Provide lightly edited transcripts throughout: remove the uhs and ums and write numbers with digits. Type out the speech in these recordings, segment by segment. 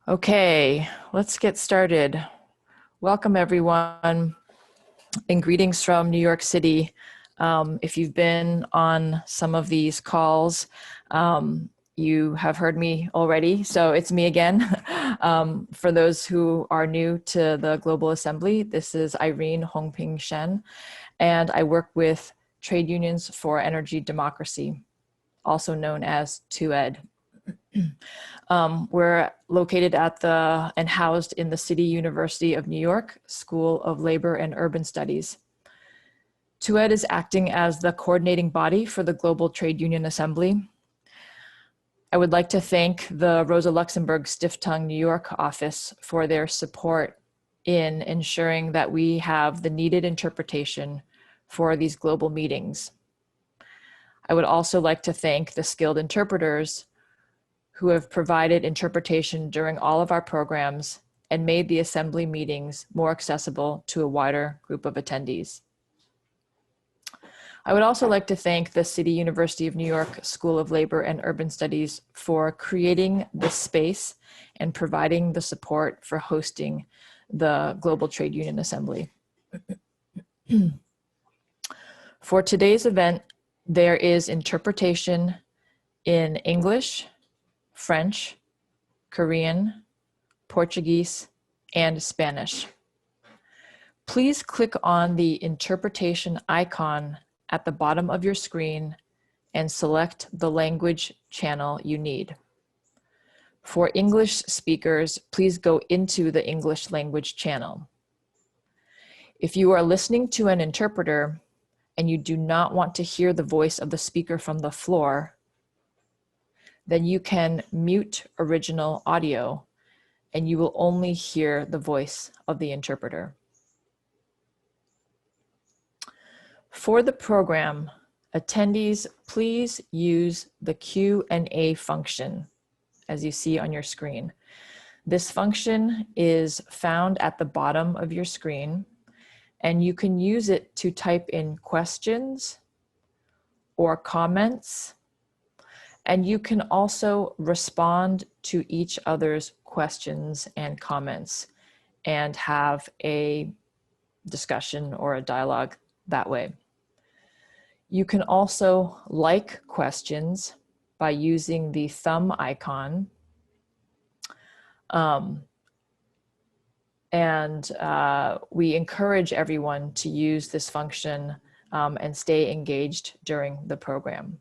Okay, let's get started. Welcome everyone and greetings from New York City. If you've been on some of these calls, you have heard me already, so it's me again. For those who are new to the Global Assembly, this is Irene Hongping Shen, and I work with Trade Unions for Energy Democracy, also known as TUED. We're located at and housed in the City University of New York School of Labor and Urban Studies. TUED is acting as the coordinating body for the Global Trade Union Assembly. I would like to thank the Rosa Luxemburg Stiftung New York office for their support in ensuring that we have the needed interpretation for these global meetings. I would also like to thank the skilled interpreters who have provided interpretation during all of our programs and made the assembly meetings more accessible to a wider group of attendees. I would also like to thank the City University of New York School of Labor and Urban Studies for creating this space and providing the support for hosting the Global Trade Union Assembly. For today's event, there is interpretation in English, French, Korean, Portuguese, and Spanish. Please click on the interpretation icon at the bottom of your screen and select the language channel you need. For English speakers, please go into the English language channel. If you are listening to an interpreter and you do not want to hear the voice of the speaker from the floor, then you can mute original audio and you will only hear the voice of the interpreter. For the program, attendees, please use the Q&A function, as you see on your screen. This function is found at the bottom of your screen, and you can use it to type in questions or comments, and you can also respond to each other's questions and comments and have a discussion or a dialogue that way. You can also like questions by using the thumb icon. We encourage everyone to use this function and stay engaged during the program.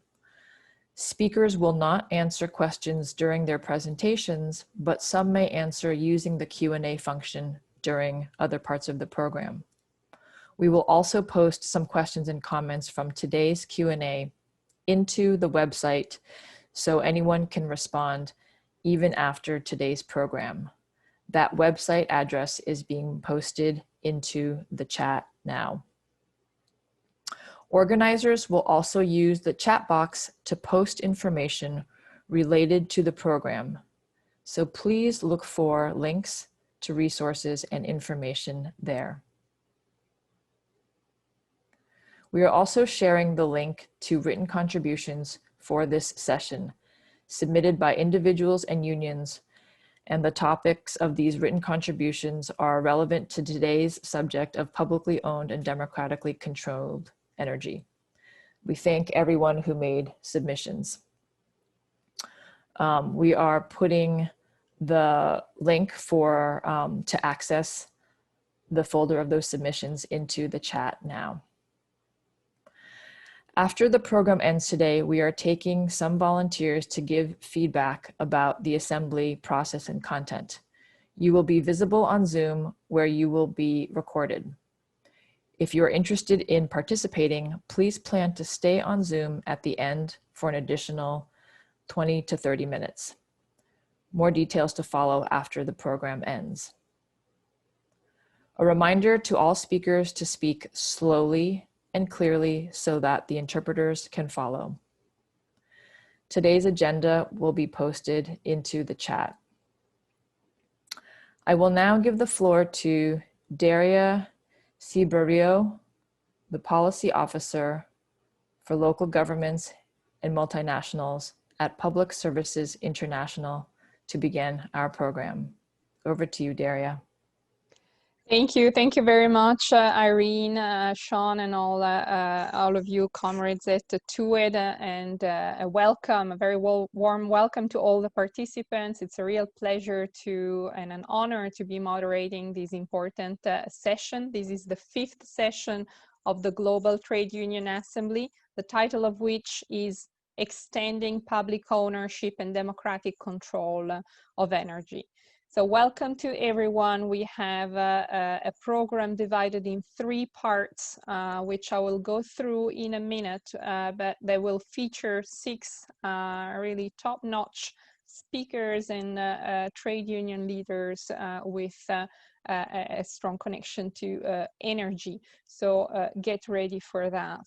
Speakers will not answer questions during their presentations, but some may answer using the Q&A function during other parts of the program. We will also post some questions and comments from today's Q&A into the website so anyone can respond even after today's program. That website address is being posted into the chat now. Organizers will also use the chat box to post information related to the program. So please look for links to resources and information there. We are also sharing the link to written contributions for this session, submitted by individuals and unions, and the topics of these written contributions are relevant to today's subject of publicly owned and democratically controlled energy. We thank everyone who made submissions. We are putting the link to access the folder of those submissions into the chat now. After the program ends today, we are taking some volunteers to give feedback about the assembly process and content. You will be visible on Zoom where you will be recorded. If you're interested in participating, please plan to stay on Zoom at the end for an additional 20 to 30 minutes. More details to follow after the program ends. A reminder to all speakers to speak slowly and clearly so that the interpreters can follow. Today's agenda will be posted into the chat. I will now give the floor to Daria Cibrario, the Policy Officer for Local Governments and Multinationals at Public Services International, to begin our program. Over to you, Daria. Thank you very much, Irene, Sean, and all of you comrades at TUED, and a welcome, a very warm welcome to all the participants. It's a real pleasure and an honor to be moderating this important session. This is the 5th session of the Global Trade Union Assembly, the title of which is Extending Public Ownership and Democratic Control of Energy. So welcome to everyone. We have a program divided in 3 parts, which I will go through in a minute, but they will feature 6 really top-notch speakers and trade union leaders with a strong connection to energy. So get ready for that.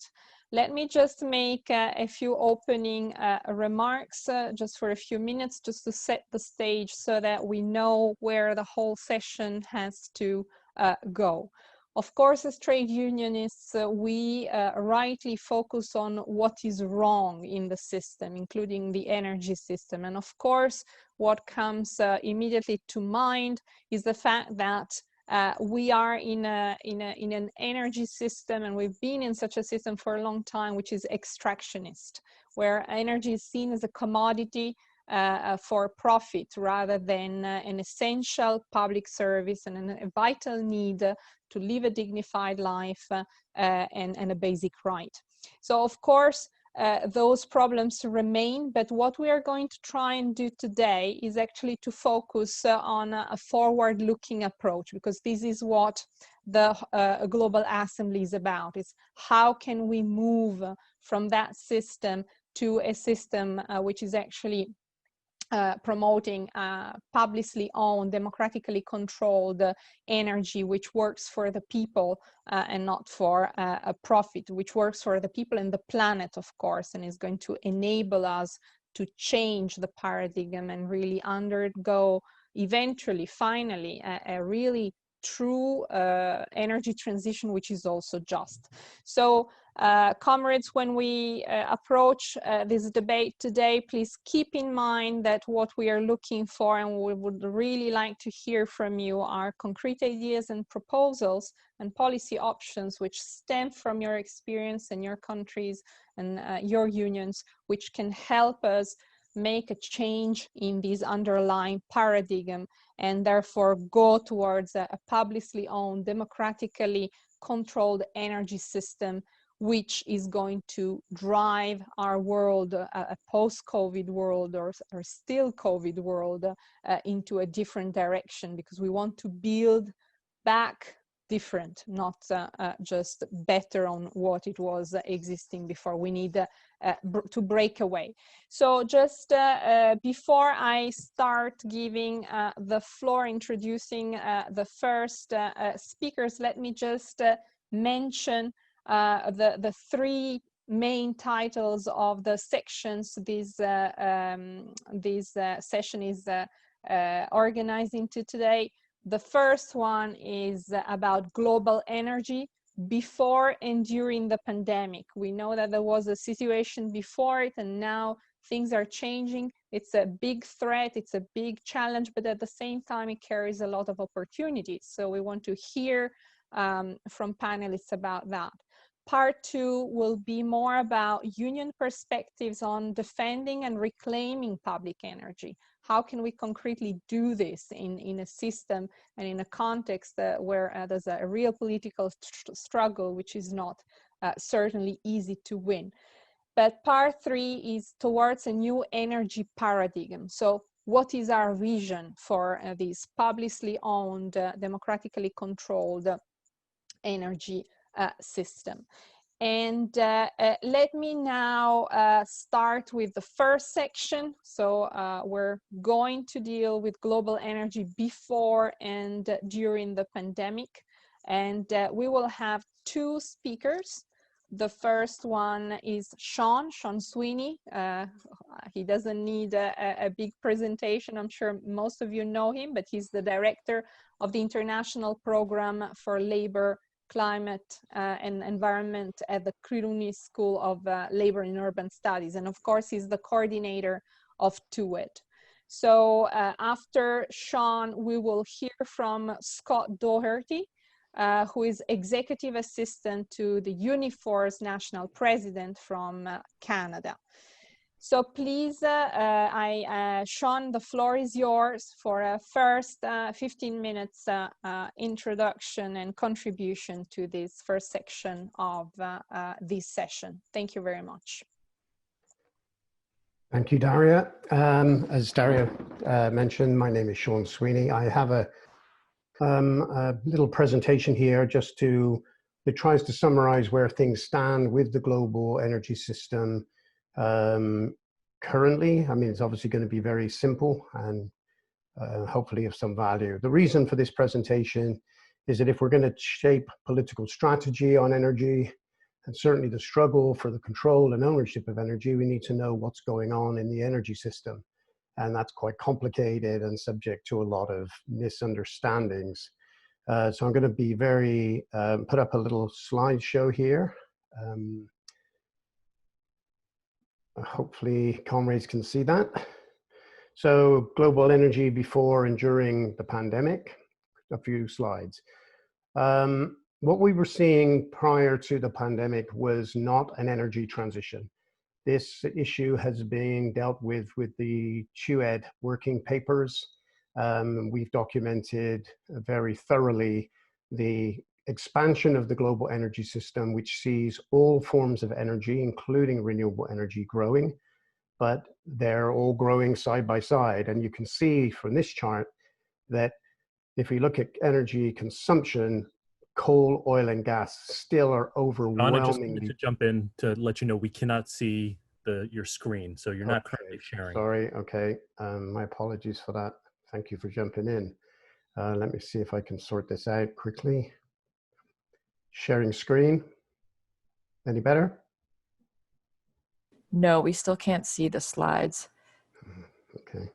Let me just make a few opening remarks just for a few minutes, just to set the stage so that we know where the whole session has to go. Of course, as trade unionists, we rightly focus on what is wrong in the system, including the energy system. And of course, what comes immediately to mind is the fact that we are in an energy system, and we've been in such a system for a long time, which is extractionist, where energy is seen as a commodity for profit rather than an essential public service and a vital need to live a dignified life and a basic right. So of course, those problems remain, but what we are going to try and do today is actually to focus on a forward-looking approach, because this is what the Global Assembly is about. It's how can we move from that system to a system which is actually promoting publicly owned, democratically controlled energy, which works for the people and not for a profit, which works for the people and the planet, of course, and is going to enable us to change the paradigm and really undergo eventually, finally, a really true energy transition, which is also just. So comrades, when we approach this debate today, please keep in mind that what we are looking for, and we would really like to hear from you, are concrete ideas and proposals and policy options which stem from your experience in your countries and your unions, which can help us make a change in this underlying paradigm and therefore go towards a publicly owned, democratically controlled energy system, which is going to drive our world, a post-COVID world or still COVID world, into a different direction, because we want to build back different, not just better on what it was existing before. We need to break away. So just before I start giving the floor, introducing the first speakers, let me just mention the 3 main titles of the sections this session is organized into today. The first one is about global energy before and during the pandemic. We know that there was a situation before it, and now things are changing. It's a big threat, it's a big challenge, but at the same time, it carries a lot of opportunities. So we want to hear from panelists about that. Part 2 will be more about union perspectives on defending and reclaiming public energy. How can we concretely do this in a system and in a context where there's a real political struggle, which is not certainly easy to win. But part 3 is towards a new energy paradigm. So what is our vision for this publicly owned, democratically controlled energy system? And let me now start with the first section. So we're going to deal with global energy before and during the pandemic. And we will have 2 speakers. The first one is Sean Sweeney. He doesn't need a big presentation. I'm sure most of you know him, but he's the director of the International Program for Labor, Climate and Environment at the Kiruni School of Labor and Urban Studies. And of course, he's the coordinator of TUED. So after Sean, we will hear from Scott Doherty, who is Executive Assistant to the Uniforce National President from Canada. So please, Sean, the floor is yours for a first 15 minutes introduction and contribution to this first section of this session. Thank you very much. Thank you, Daria. As Daria mentioned, my name is Sean Sweeney. I have a little presentation here just that tries to summarize where things stand with the global energy system currently. I mean, it's obviously going to be very simple and hopefully of some value. The reason for this presentation is that if we're going to shape political strategy on energy, and certainly the struggle for the control and ownership of energy, we need to know what's going on in the energy system. And that's quite complicated and subject to a lot of misunderstandings. So I'm going to be put up a little slideshow here. Hopefully comrades can see that. So global energy before and during the pandemic, a few slides. What we were seeing prior to the pandemic was not an energy transition. This issue has been dealt with the TUED working papers. We've documented very thoroughly the expansion of the global energy system, which sees all forms of energy, including renewable energy, growing, but they're all growing side by side. And you can see from this chart that if we look at energy consumption, coal, oil, and gas still are overwhelmingly. I just wanted to jump in to let you know we cannot see your screen, so you're not currently sharing. Sorry, okay. My apologies for that. Thank you for jumping in. Let me see if I can sort this out quickly. Sharing screen. Any better? No, we still can't see the slides. Okay.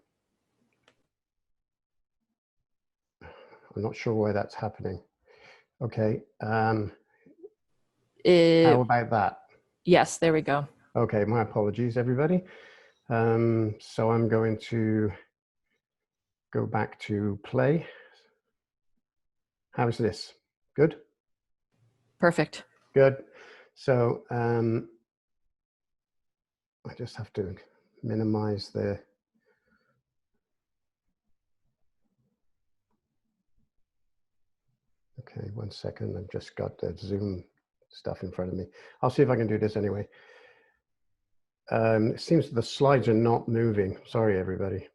I'm not sure why that's happening. Okay. How about that? Yes, there we go. Okay, my apologies, everybody. So I'm going to go back to play. How's this? Good? Perfect. Good. So I just have to minimize the. Okay, 1 second. I've just got the Zoom stuff in front of me. I'll see if I can do this anyway. It seems the slides are not moving. Sorry, everybody.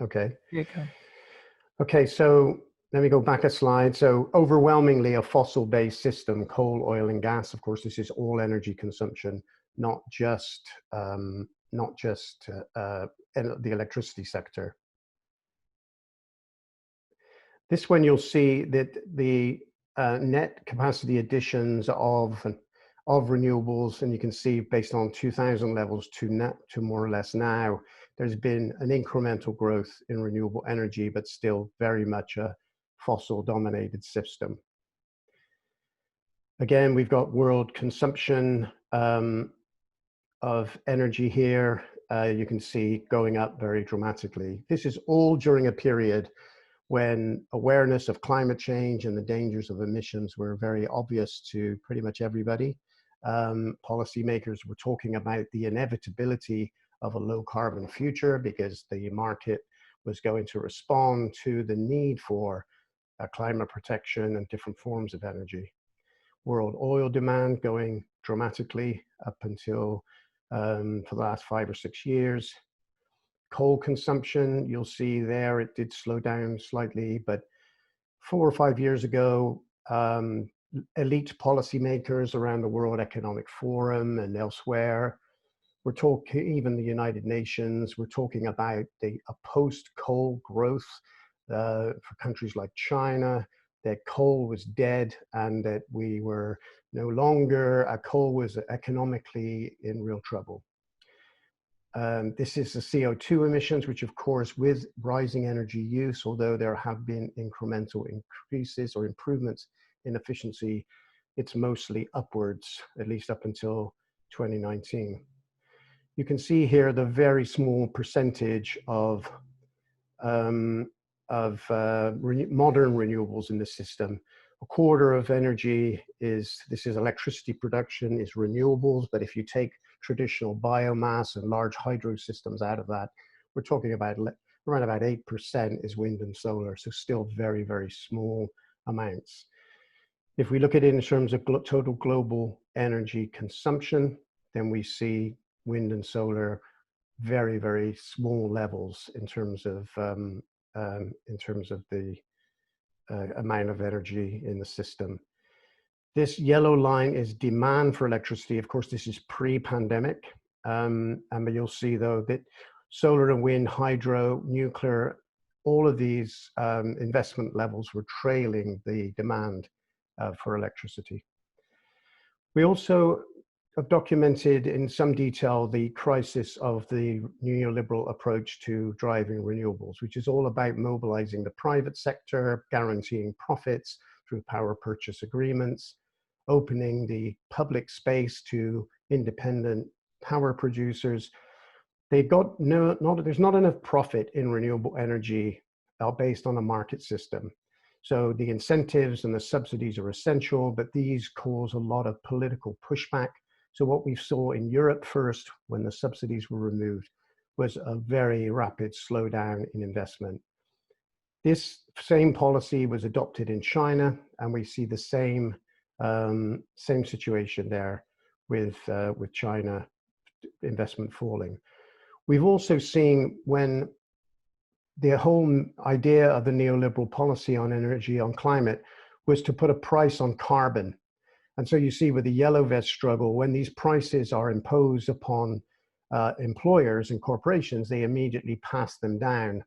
Okay. Here you go. Okay, so let me go back a slide. So overwhelmingly a fossil-based system, coal, oil, and gas. Of course, this is all energy consumption, not just the electricity sector. This one you'll see that the net capacity additions of renewables, and you can see based on 2000 levels to more or less now, there's been an incremental growth in renewable energy, but still very much a fossil-dominated system. Again, we've got world consumption of energy here. You can see going up very dramatically. This is all during a period when awareness of climate change and the dangers of emissions were very obvious to pretty much everybody. Policymakers were talking about the inevitability of a low carbon future because the market was going to respond to the need for climate protection and different forms of energy. World oil demand going dramatically up until for the last 5 or 6 years. Coal consumption, you'll see there, it did slow down slightly, but 4 or 5 years ago, elite policymakers around the World Economic Forum and elsewhere, we're talking, even the United Nations, we're talking about a post-coal growth for countries like China, that coal was dead and that we were no longer, coal was economically in real trouble. This is the CO2 emissions, which of course with rising energy use, although there have been incremental increases or improvements in efficiency, it's mostly upwards, at least up until 2019. you can see here the very small percentage of modern renewables in the system. A quarter of energy is electricity production, is renewables, but if you take traditional biomass and large hydro systems out of that, we're talking about around about 8% is wind and solar, so still very, very small amounts. If we look at it in terms of total global energy consumption, then we see wind and solar very, very small levels in terms of the amount of energy in the system. This yellow line is demand for electricity. Of course, this is pre-pandemic, but you'll see though that solar and wind, hydro, nuclear, all of these investment levels were trailing the demand for electricity. We also have documented in some detail the crisis of the neoliberal approach to driving renewables, which is all about mobilizing the private sector, guaranteeing profits through power purchase agreements, opening the public space to independent power producers. They've got there's not enough profit in renewable energy based on a market system. So the incentives and the subsidies are essential, but these cause a lot of political pushback. So what we saw in Europe first, when the subsidies were removed, was a very rapid slowdown in investment. This same policy was adopted in China, and we see the same situation there with China investment falling. We've also seen when the whole idea of the neoliberal policy on energy, on climate, was to put a price on carbon. And so you see with the yellow vest struggle, when these prices are imposed upon employers and corporations, they immediately pass them down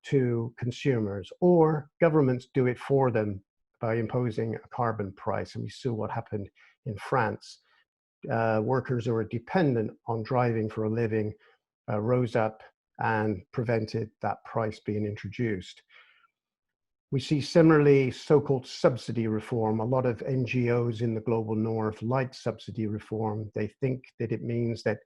to consumers, or governments do it for them by imposing a carbon price. And we saw what happened in France. Workers who are dependent on driving for a living rose up and prevented that price being introduced. We see similarly so-called subsidy reform. A lot of NGOs in the global north like subsidy reform. They think that it means that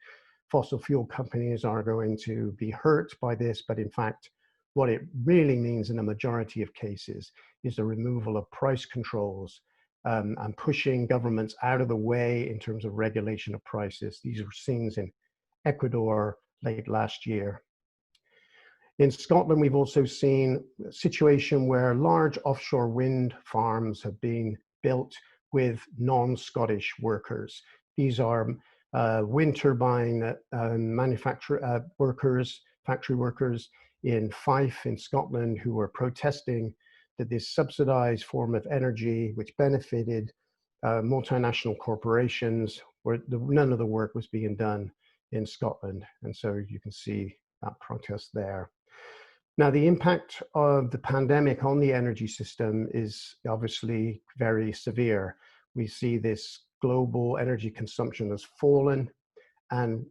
fossil fuel companies are going to be hurt by this, but in fact, what it really means in a majority of cases is the removal of price controls and pushing governments out of the way in terms of regulation of prices. These were scenes in Ecuador late last year. In Scotland, we've also seen a situation where large offshore wind farms have been built with non-Scottish workers. These are wind turbine workers, factory workers in Fife in Scotland, who were protesting that this subsidized form of energy, which benefited multinational corporations, where none of the work was being done in Scotland. And so you can see that protest there. Now, the impact of the pandemic on the energy system is obviously very severe. We see this global energy consumption has fallen, and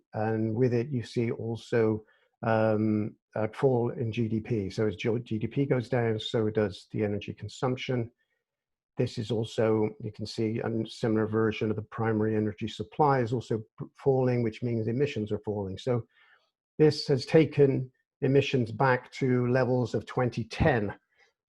with it, you see also a fall in GDP. So as GDP goes down, so does the energy consumption. This is also, you can see a similar version of the primary energy supply is also falling, which means emissions are falling. So this has taken emissions back to levels of 2010,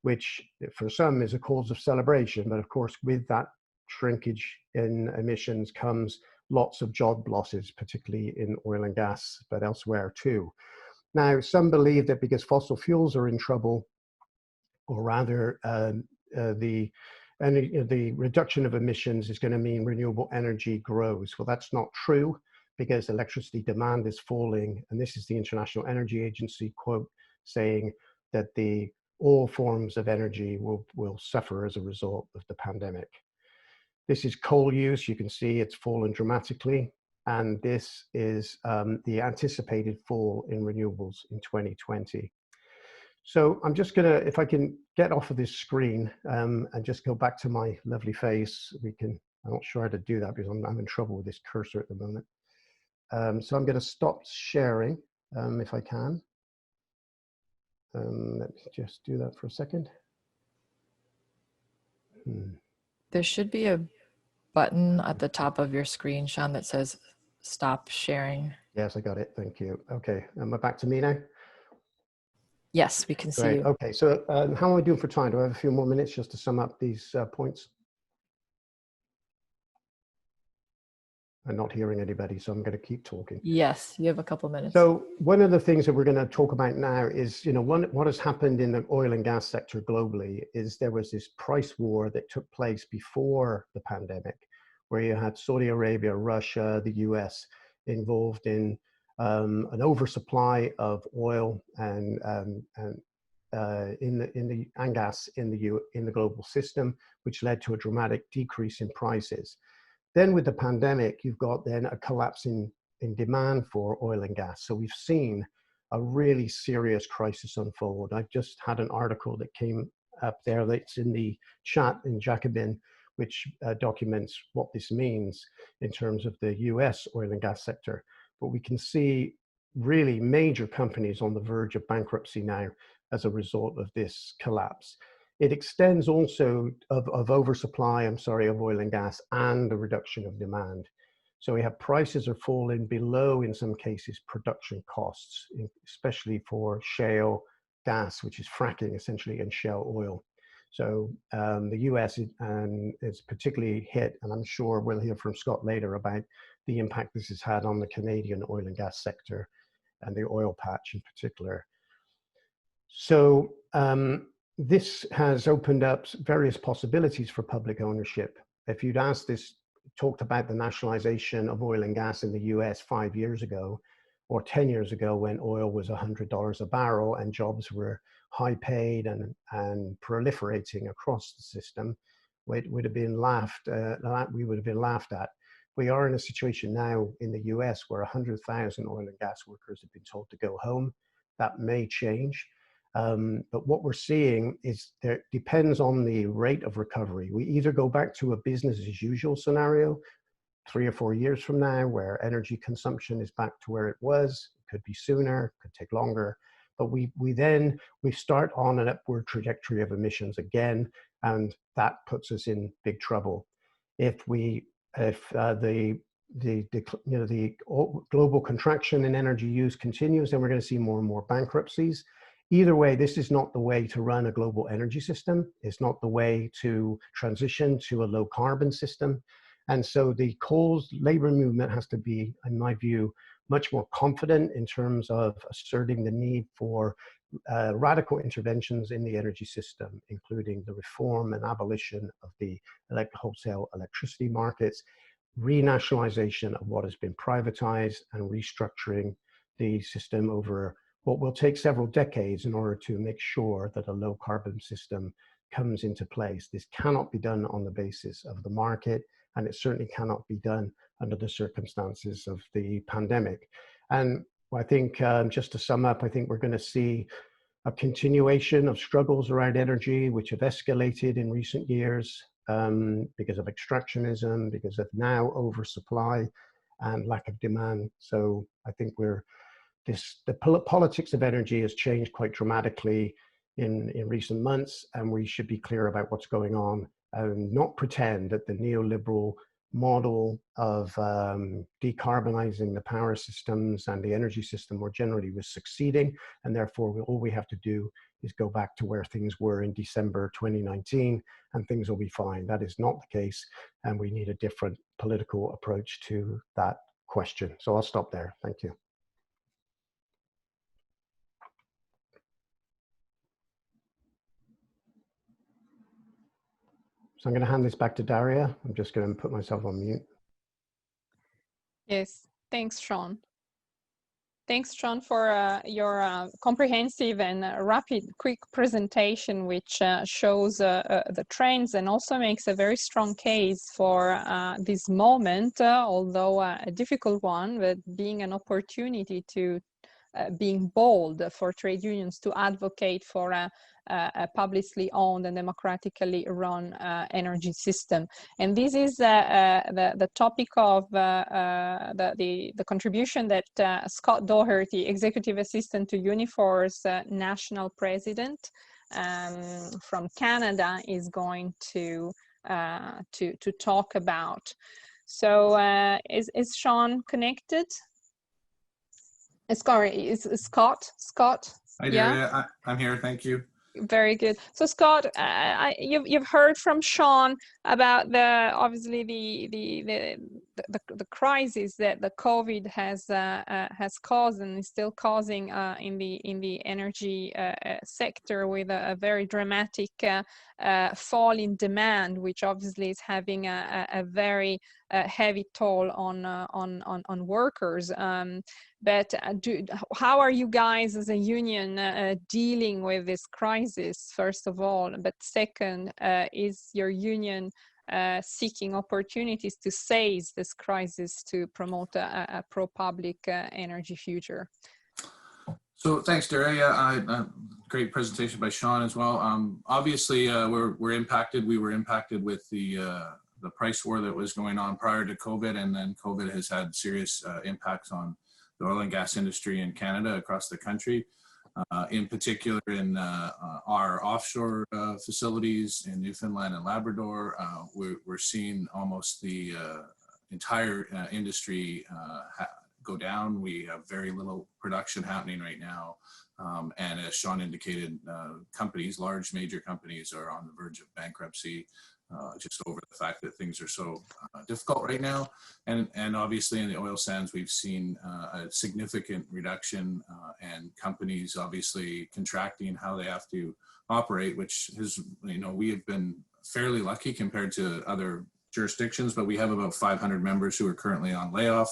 which for some is a cause of celebration. But of course, with that shrinkage in emissions comes lots of job losses, particularly in oil and gas, but elsewhere too. Now, some believe that because fossil fuels are in trouble, or rather the reduction of emissions is going to mean renewable energy grows. Well, that's not true, because electricity demand is falling. And this is the International Energy Agency quote saying that all forms of energy will suffer as a result of the pandemic. This is coal use. You can see it's fallen dramatically. And this is the anticipated fall in renewables in 2020. So I'm just gonna, if I can get off of this screen and just go back to my lovely face, I'm not sure how to do that because I'm in trouble with this cursor at the moment. So I'm gonna stop sharing if I can. Let me just do that for a second. There should be a button at the top of your screen, Sean, that says stop sharing. Yes, I got it. Thank you. Okay, am I back to me now? Yes, we can see Great. you. Okay, so how am I doing for time? Do I have a few more minutes just to sum up these points? I'm not hearing anybody, so I'm going to keep talking. Yes, you have a couple minutes. So one of the things that we're going to talk about now is, what has happened in the oil and gas sector globally is there was this price war that took place before the pandemic, where you had Saudi Arabia, Russia, the US involved in an oversupply of oil and and gas in the global system, which led to a dramatic decrease in prices. Then with the pandemic, you've got then a collapse in demand for oil and gas. So we've seen a really serious crisis unfold. I've just had an article that came up there that's in the chat in Jacobin, which documents what this means in terms of the US oil and gas sector. But we can see really major companies on the verge of bankruptcy now as a result of this collapse. It extends also of oversupply, of oil and gas and the reduction of demand. So we have prices are falling below, in some cases, production costs, especially for shale gas, which is fracking essentially, and shale oil. So the US is particularly hit, and I'm sure we'll hear from Scott later about the impact this has had on the Canadian oil and gas sector and the oil patch in particular. So this has opened up various possibilities for public ownership. If you'd asked talked about the nationalization of oil and gas in the US 5 years ago, or 10 years ago when oil was $100 a barrel and jobs were high paid and proliferating across the system, we would have been laughed at. We are in a situation now in the US where 100,000 oil and gas workers have been told to go home. That may change. But what we're seeing is there depends on the rate of recovery. We either go back to a business as usual scenario 3 or 4 years from now, where energy consumption is back to where it was. It could be sooner, could take longer. But we start on an upward trajectory of emissions again, and that puts us in big trouble. If the global contraction in energy use continues, then we're going to see more and more bankruptcies. Either way, this is not the way to run a global energy system. It's not the way to transition to a low carbon system. And so the coal labor movement has to be, in my view, much more confident in terms of asserting the need for radical interventions in the energy system, including the reform and abolition of the wholesale electricity markets, renationalization of what has been privatized, and restructuring the system over what will take several decades in order to make sure that a low carbon system comes into place. This cannot be done on the basis of the market, and it certainly cannot be done under the circumstances of the pandemic. And I think, just to sum up, I think we're going to see a continuation of struggles around energy, which have escalated in recent years because of extractionism, because of now oversupply and lack of demand. So I think the politics of energy has changed quite dramatically in recent months, and we should be clear about what's going on and not pretend that the neoliberal model of decarbonizing the power systems and the energy system more generally was succeeding, and therefore all we have to do is go back to where things were in December 2019 and things will be fine. That is not the case, and we need a different political approach to that question. So I'll stop there. Thank you. So I'm going to hand this back to Daria. I'm just going to put myself on mute. Yes, thanks, Sean. Thanks, Sean, for your comprehensive and rapid, quick presentation, which shows the trends and also makes a very strong case for this moment, although a difficult one, but being an opportunity to being bold for trade unions to advocate for a publicly owned and democratically run energy system. And this is the topic of the contribution that Scott Doherty, Executive Assistant to Unifor's National President from Canada, is going to talk about. So is Sean connected? Sorry, is Scott? Scott? Hi, Yeah. Daria. I'm here. Thank you. Very good. So Scott, you've heard from Sean about obviously the crisis that the COVID has caused and is still causing in the energy sector, with a very dramatic fall in demand, which obviously is having a very heavy toll on workers. But how are you guys as a union dealing with this crisis, first of all? But second, is your union seeking opportunities to seize this crisis to promote a pro-public energy future? So thanks, Daria. Great presentation by Sean as well. Obviously, we're impacted. We were impacted with the price war that was going on prior to COVID, and then COVID has had serious impacts on the oil and gas industry in Canada, across the country, in particular in our offshore facilities in Newfoundland and Labrador. We're seeing almost the entire industry go down. We have very little production happening right now. And as Sean indicated, companies, large major companies, are on the verge of bankruptcy, just over the fact that things are so difficult right now. And obviously in the oil sands, we've seen a significant reduction and companies obviously contracting how they have to operate, which is, we have been fairly lucky compared to other jurisdictions, but we have about 500 members who are currently on layoff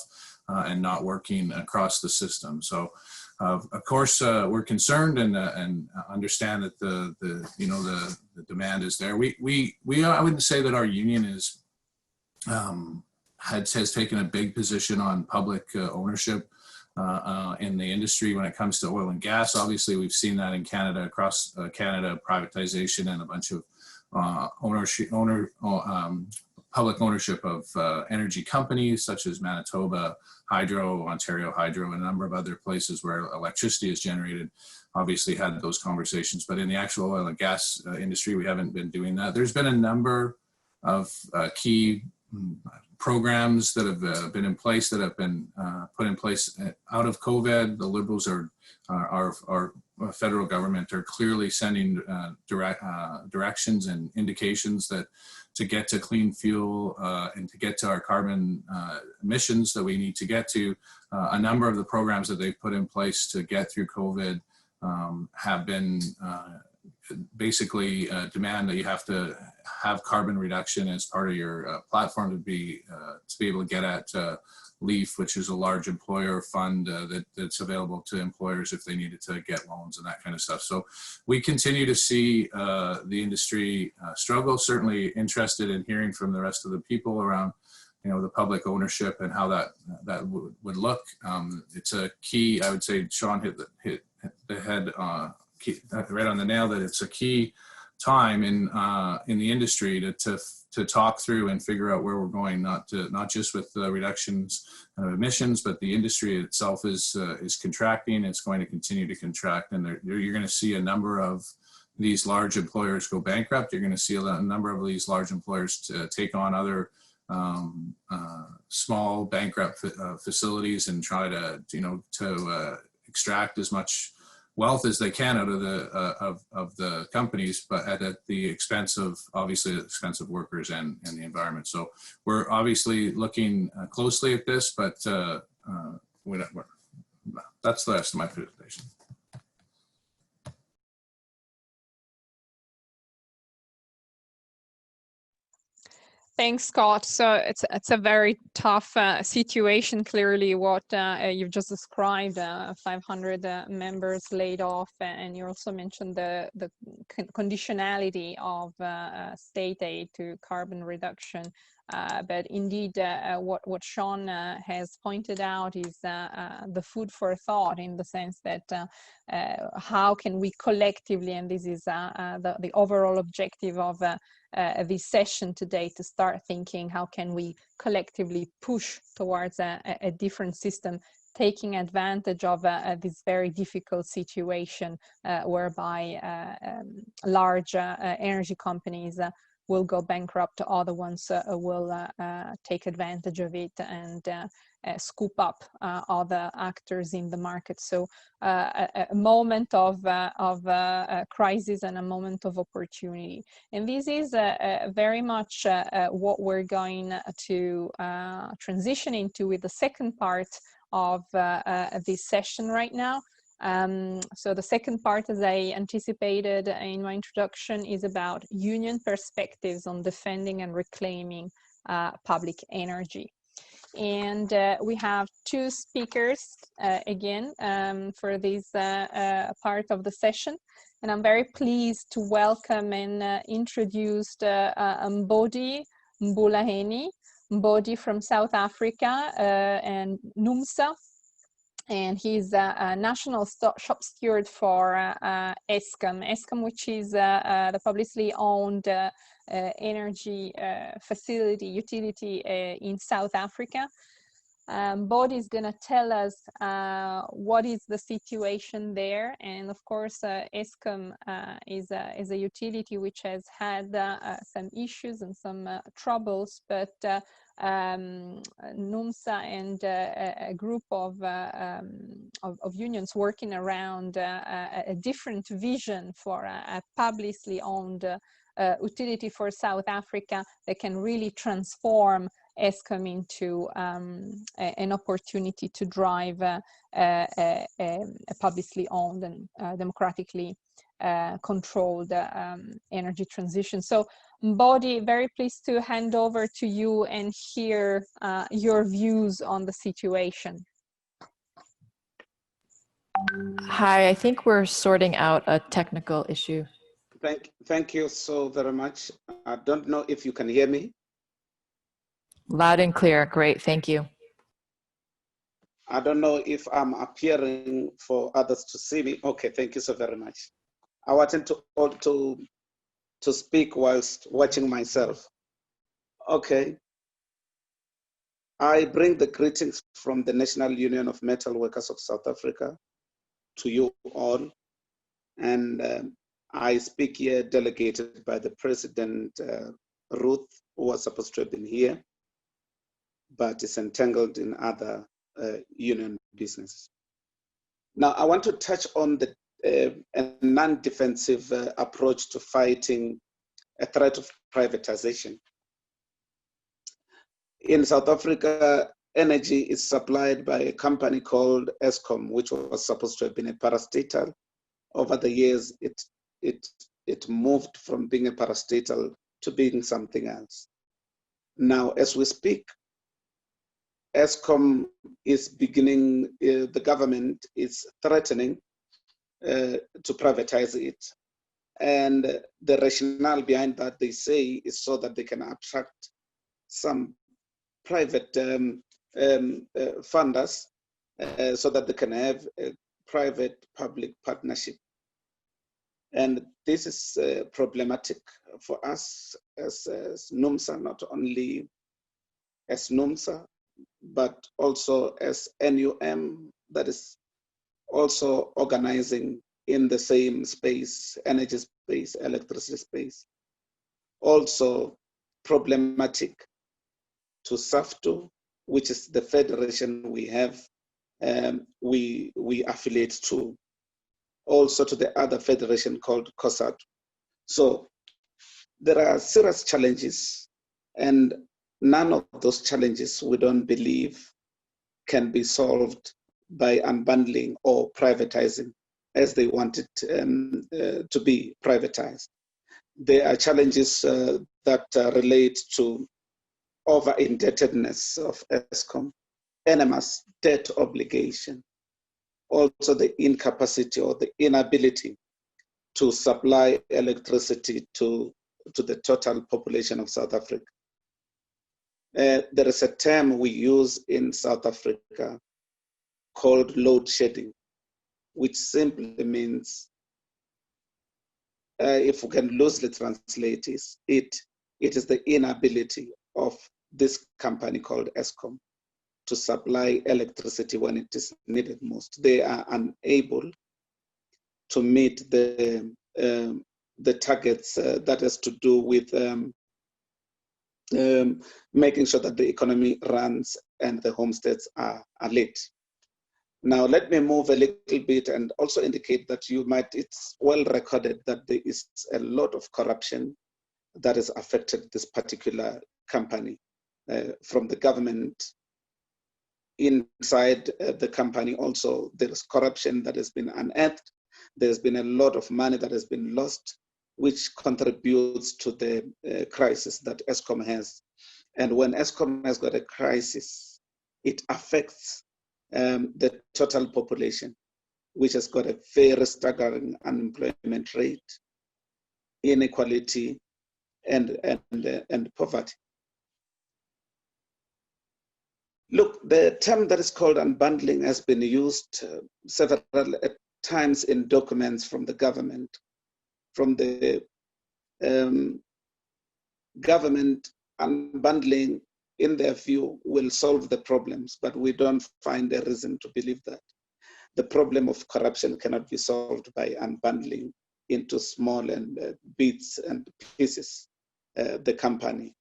and not working across the system. So of course, we're concerned and understand that the demand is there. I wouldn't say that our union is has taken a big position on public ownership in the industry when it comes to oil and gas. Obviously, we've seen that in Canada, across Canada, privatization and a bunch of public ownership of energy companies such as Manitoba Hydro, Ontario Hydro, and a number of other places where electricity is generated. Obviously had those conversations, but in the actual oil and gas industry, we haven't been doing that. There's been a number of key programs that have been in place, that have been put in place out of COVID. The Liberals our federal government are clearly sending directions and indications that to get to clean fuel and to get to our carbon emissions that we need to get to, a number of the programs that they've put in place to get through COVID have been basically demand that you have to have carbon reduction as part of your platform to be able to get at LEAF, which is a large employer fund that's available to employers if they needed to get loans and that kind of stuff. So we continue to see the industry struggle. Certainly interested in hearing from the rest of the people around, the public ownership and how that would look. It's a key. I would say Sean hit the head right on the nail, that it's a key time in the industry to talk through and figure out where we're going, not just with the reductions of emissions, but the industry itself is contracting. It's going to continue to contract, and you're going to see a number of these large employers go bankrupt. You're going to see a number of these large employers take on other small bankrupt facilities and try to extract as much wealth as they can out of the companies, but at the expense of, obviously, the expense of workers and the environment. So we're obviously looking closely at this, but that's the rest of my presentation. Thanks, Scott. So it's a very tough situation, clearly, what you've just described, 500 members laid off, and you also mentioned the conditionality of state aid to carbon reduction. But indeed, what Sean has pointed out is the food for thought, in the sense that how can we collectively, and this is the overall objective of this session today, to start thinking how can we collectively push towards a different system, taking advantage of this very difficult situation whereby large energy companies will go bankrupt, other ones will take advantage of it, scoop up other actors in the market. So a moment of crisis and a moment of opportunity. And this is very much what we're going to transition into with the second part of this session right now. So the second part, as I anticipated in my introduction, is about union perspectives on defending and reclaiming public energy. And we have two speakers again for this part of the session. And I'm very pleased to welcome and introduce Mbodi Mbulaheni, Mbodi from South Africa, and NUMSA. And he's a national shop steward for Eskom. Eskom, which is the publicly owned energy facility, utility in South Africa. Mbodi is going to tell us what is the situation there. And of course, Eskom is a utility which has had some issues and some troubles, but NUMSA and a group of unions working around a different vision for a publicly owned utility for South Africa that can really transform Eskom into an opportunity to drive a publicly owned and democratically controlled energy transition. So Mbodi, very pleased to hand over to you and hear your views on the situation. Hi, I think we're sorting out a technical issue. Thank you so very much. I don't know if you can hear me. Loud and clear. Great. Thank you. I don't know if I'm appearing for others to see me. Okay, thank you so very much. I wanted to speak whilst watching myself. Okay. I bring the greetings from the National Union of Metal Workers of South Africa to you all. And I speak here delegated by the President, Ruth, who was supposed to have been here, but is entangled in other union business. Now, I want to touch on the a non-defensive approach to fighting a threat of privatization. In South Africa, energy is supplied by a company called Eskom, which was supposed to have been a parastatal. Over the years, it moved from being a parastatal to being something else. Now, as we speak, Eskom is beginning, the government is threatening to privatize it. And the rationale behind that, they say, is so that they can attract some private funders so that they can have a private-public partnership. And this is problematic for us as NUMSA, not only as NUMSA, but also as NUM, that is also organizing in the same space, energy space, electricity space. Also problematic to SAFTU, which is the federation we have, we affiliate to. Also to the other federation called COSATU. So there are serious challenges, and none of those challenges we don't believe can be solved by unbundling or privatizing as they want it to be privatized. There are challenges that relate to over-indebtedness of Eskom, enormous debt obligation, also the incapacity or the inability to supply electricity to the total population of South Africa. There is a term we use in South Africa called load shedding, which simply means, if we can loosely translate it is the inability of this company called Eskom to supply electricity when it is needed most. They are unable to meet the targets that has to do with making sure that the economy runs and the homesteads are lit. Now, let me move a little bit and also indicate that it's well recorded that there is a lot of corruption that has affected this particular company from the government. Inside the company also, there is corruption that has been unearthed. There's been a lot of money that has been lost, which contributes to the crisis that Eskom has. And when Eskom has got a crisis, it affects the total population, which has got a very staggering unemployment rate, inequality, and poverty. Look, the term that is called unbundling has been used several times in documents from the government. From the government, unbundling, in their view, will solve the problems, but we don't find a reason to believe that. The problem of corruption cannot be solved by unbundling into small and bits and pieces the company.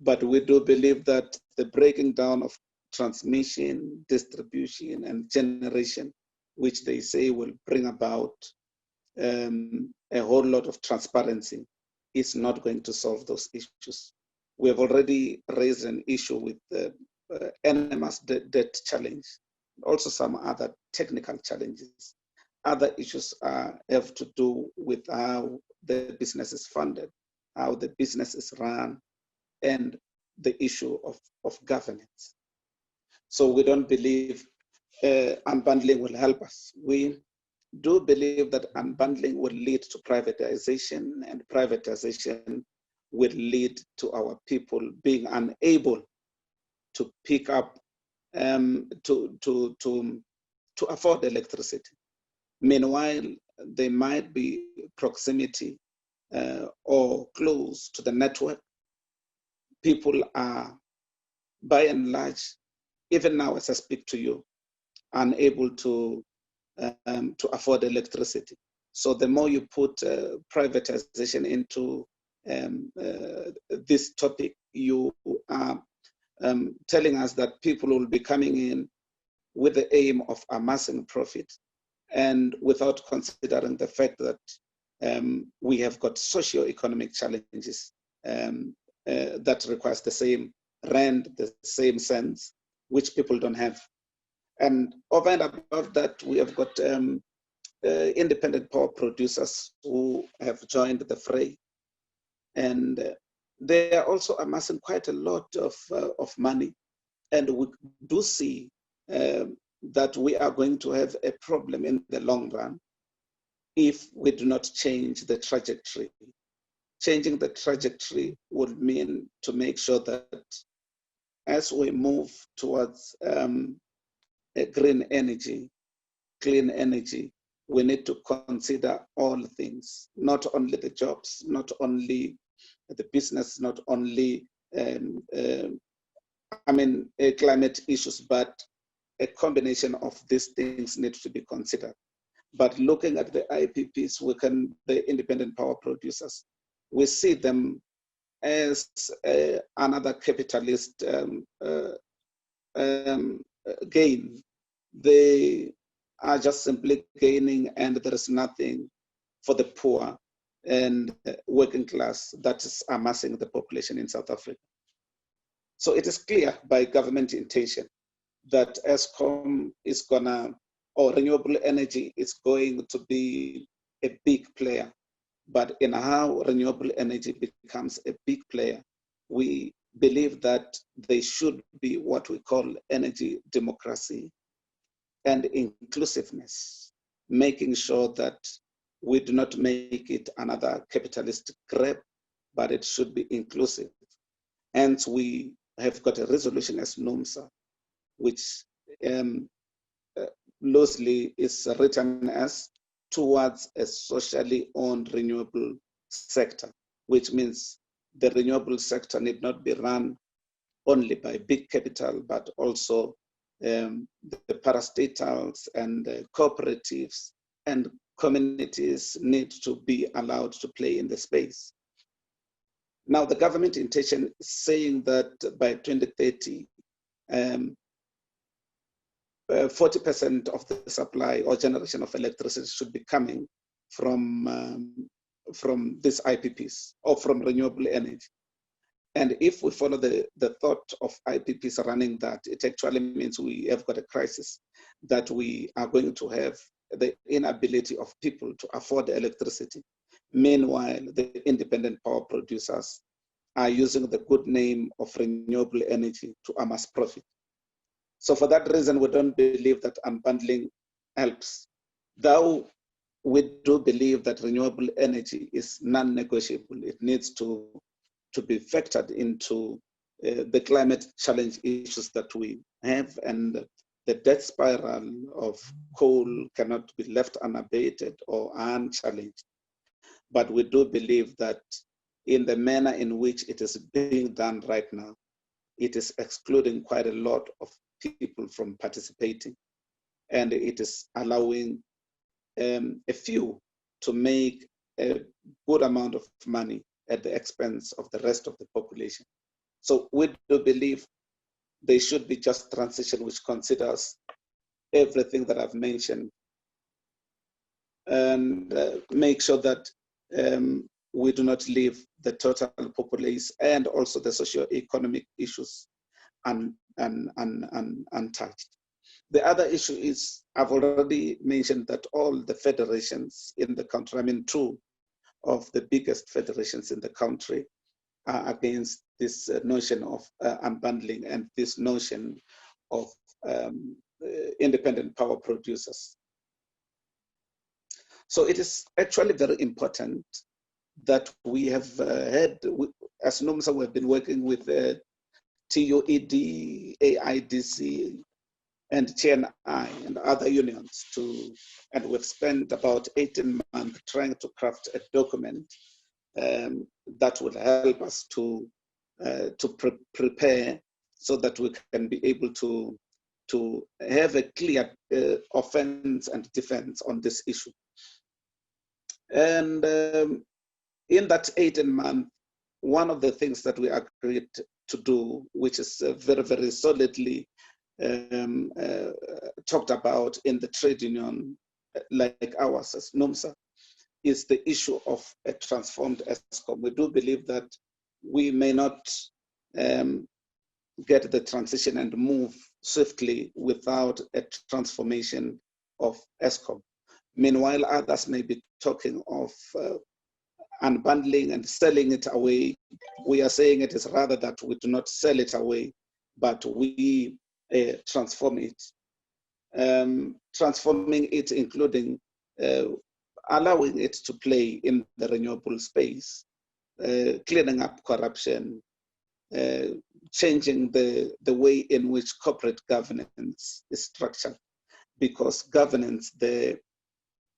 But we do believe that the breaking down of transmission, distribution, and generation, which they say will bring about a whole lot of transparency, is not going to solve those issues. We have already raised an issue with the NMS debt challenge, also some other technical challenges. Other issues have to do with how the business is funded, how the business is run, and the issue of governance. So we don't believe unbundling will help us. We do believe that unbundling will lead to privatization, and privatization will lead to our people being unable to pick up, to afford electricity. Meanwhile, there might be proximity or close to the network. People are, by and large, even now as I speak to you, unable to afford electricity. So the more you put privatization into this topic, you are telling us that people will be coming in with the aim of amassing profit, and without considering the fact that we have got socio-economic challenges that requires the same rand, the same sense, which people don't have. And over and above that, we have got independent power producers who have joined the fray. And they are also amassing quite a lot of money. And we do see that we are going to have a problem in the long run if we do not change the trajectory. Changing the trajectory would mean to make sure that as we move towards a green energy, clean energy, we need to consider all things, not only the jobs, not only the business, not only climate issues, but a combination of these things need to be considered. But looking at the IPPs, the independent power producers, we see them as another capitalist gain. They are just simply gaining, and there is nothing for the poor and working class that is amassing the population in South Africa. So it is clear by government intention that Eskom is or renewable energy is going to be a big player. But in how renewable energy becomes a big player, we believe that there should be what we call energy democracy and inclusiveness, making sure that we do not make it another capitalistic grab, but it should be inclusive. And we have got a resolution as NUMSA, which loosely is written as towards a socially owned renewable sector, which means the renewable sector need not be run only by big capital, but also the parastatals and cooperatives and communities need to be allowed to play in the space. Now, the government intention is saying that by 2030, 40% of the supply or generation of electricity should be coming from these IPPs or from renewable energy. And if we follow the thought of IPPs running that, it actually means we have got a crisis, that we are going to have the inability of people to afford electricity. Meanwhile, the independent power producers are using the good name of renewable energy to amass profit. So for that reason, we don't believe that unbundling helps. Though we do believe that renewable energy is non-negotiable. It needs to be factored into the climate challenge issues that we have, and the death spiral of coal cannot be left unabated or unchallenged. But we do believe that in the manner in which it is being done right now, it is excluding quite a lot of people from participating, and it is allowing a few to make a good amount of money at the expense of the rest of the population. So we do believe there should be just transition which considers everything that I've mentioned, and make sure that we do not leave the total populace and also the socio-economic issues untouched. The other issue is, I've already mentioned that all the federations in the country, I mean, two of the biggest federations in the country are against this notion of unbundling and this notion of independent power producers. So it is actually very important that we have had, as NUMSA, we have been working with TUED, AIDC, and TNI and other unions and we've spent about 18 months trying to craft a document that will help us to prepare so that we can be able to have a clear offense and defense on this issue. And in that 18 months, one of the things that we agreed to do, which is very, very solidly talked about in the trade union like ours as NUMSA, is the issue of a transformed Eskom. We do believe that we may not get the transition and move swiftly without a transformation of Eskom. Meanwhile, others may be talking of unbundling and selling it away. We are saying it is rather that we do not sell it away, but we transform it. Transforming it, including allowing it to play in the renewable space, cleaning up corruption, changing the way in which corporate governance is structured, because governance there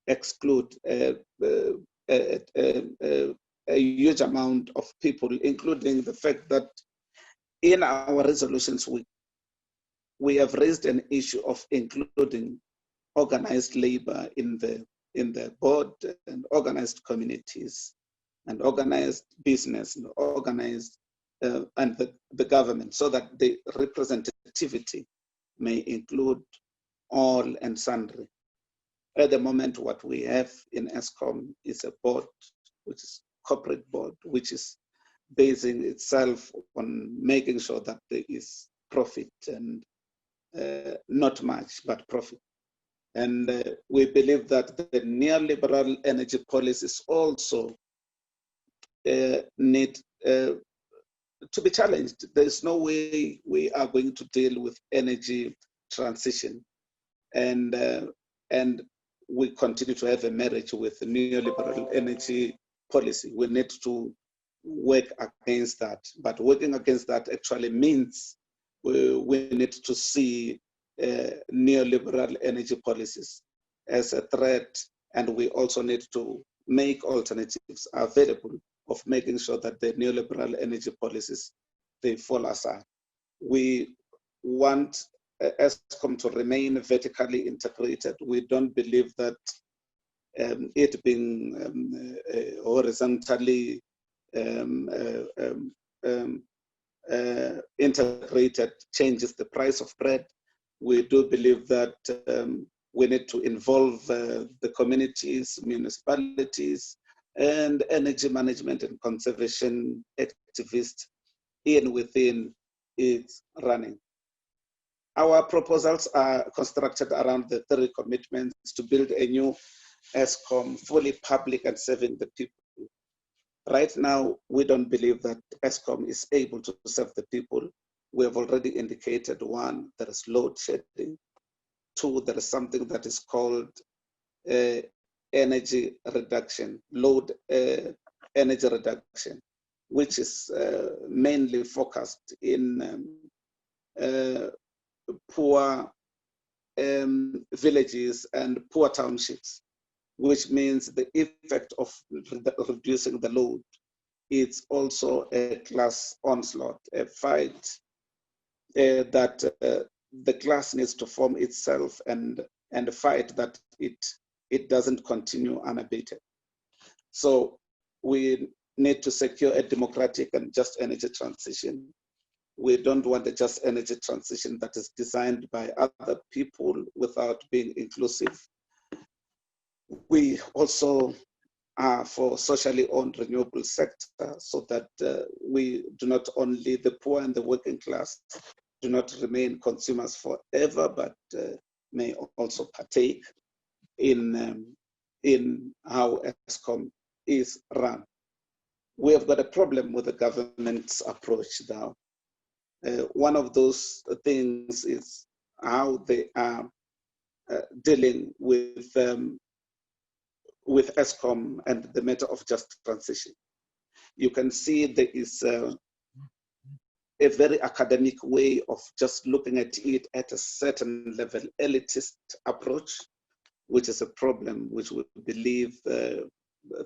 exclude a huge amount of people, including the fact that in our resolutions we have raised an issue of including organized labor in the board, and organized communities, and organized business, and organized and the government, so that the representativity may include all and sundry. At the moment, what we have in Eskom is a board, which is corporate board, which is basing itself on making sure that there is profit, and not much, but profit. And we believe that the neoliberal energy policies also need to be challenged. There's no way we are going to deal with energy transition and we continue to have a marriage with neoliberal energy policy. We need to work against that. But working against that actually means we need to see neoliberal energy policies as a threat, and we also need to make alternatives available of making sure that the neoliberal energy policies, they fall aside. We want Eskom to remain vertically integrated. We don't believe that it being horizontally integrated changes the price of bread. We do believe that we need to involve the communities, municipalities, and energy management and conservation activists within its running. Our proposals are constructed around the 3 commitments to build a new Eskom, fully public and serving the people. Right now, we don't believe that Eskom is able to serve the people. We have already indicated 1, there is load shedding. 2, there is something that is called energy reduction, load energy reduction, which is mainly focused in poor villages and poor townships, which means the effect of reducing the load. It's also a class onslaught, a fight that the class needs to form itself and fight that it doesn't continue unabated. So we need to secure a democratic and just energy transition. We don't want a just energy transition that is designed by other people without being inclusive. We also are for socially owned renewable sector so that we do not only the poor and the working class do not remain consumers forever, but may also partake in how Eskom is run. We have got a problem with the government's approach now. One of those things is how they are dealing with Eskom and the matter of just transition. You can see there is a very academic way of just looking at it at a certain level, elitist approach, which is a problem which we believe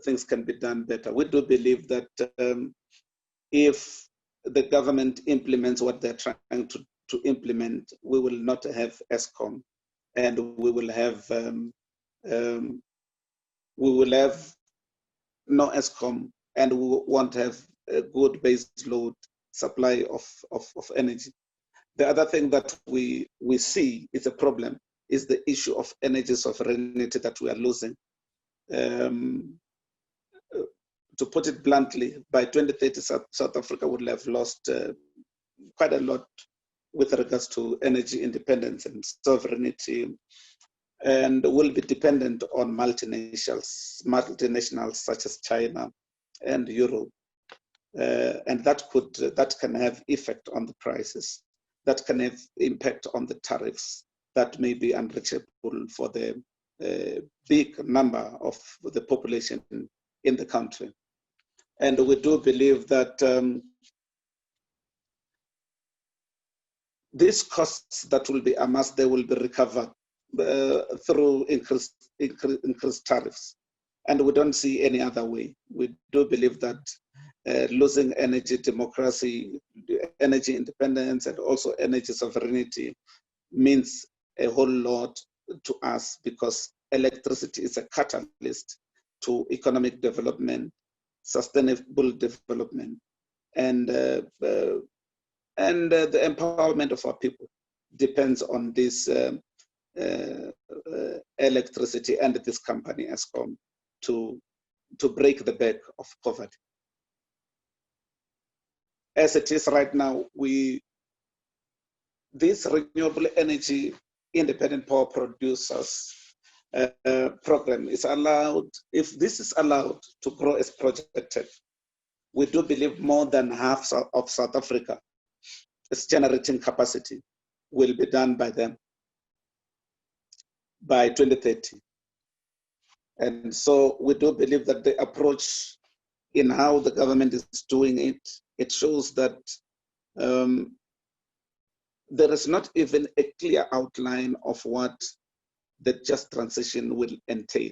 things can be done better. We do believe that if the government implements what they're trying to implement, we will not have Eskom, and we will have no Eskom, and we won't have a good base load supply of energy. The other thing that we see is a problem is the issue of energy sovereignty that we are losing. To put it bluntly, by 2030, South Africa would have lost quite a lot with regards to energy independence and sovereignty, and will be dependent on multinationals such as China and Europe. And that can have effect on the prices. That can have impact on the tariffs that may be unreachable for the big number of the population in the country. And we do believe that these costs that will be amassed, they will be recovered through increased tariffs. And we don't see any other way. We do believe that losing energy democracy, energy independence, and also energy sovereignty means a whole lot to us, because electricity is a catalyst to economic development, sustainable development, and the empowerment of our people depends on this electricity and this company Eskom to break the back of poverty. As it is right now, this renewable energy independent power producers program is allowed, if this is allowed to grow as projected, we do believe more than half of South Africa, its generating capacity, will be done by them by 2030. And so we do believe that the approach in how the government is doing it, it shows that there is not even a clear outline of what the just transition will entail.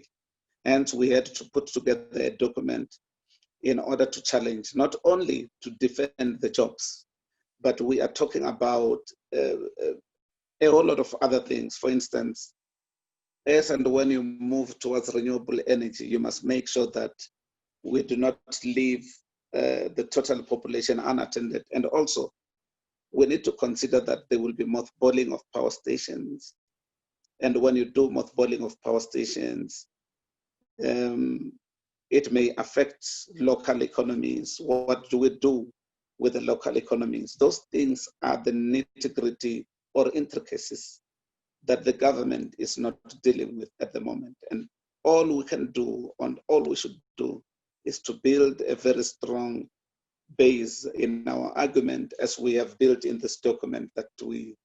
And we had to put together a document in order to challenge, not only to defend the jobs, but we are talking about a whole lot of other things. For instance, as and when you move towards renewable energy, you must make sure that we do not leave the total population unattended. And also, we need to consider that there will be mothballing of power stations. And when you do mothballing of power stations, it may affect local economies. What do we do with the local economies? Those things are the nitty-gritty or intricacies that the government is not dealing with at the moment. And all we can do, and all we should do, is to build a very strong base in our argument, as we have built in this document that we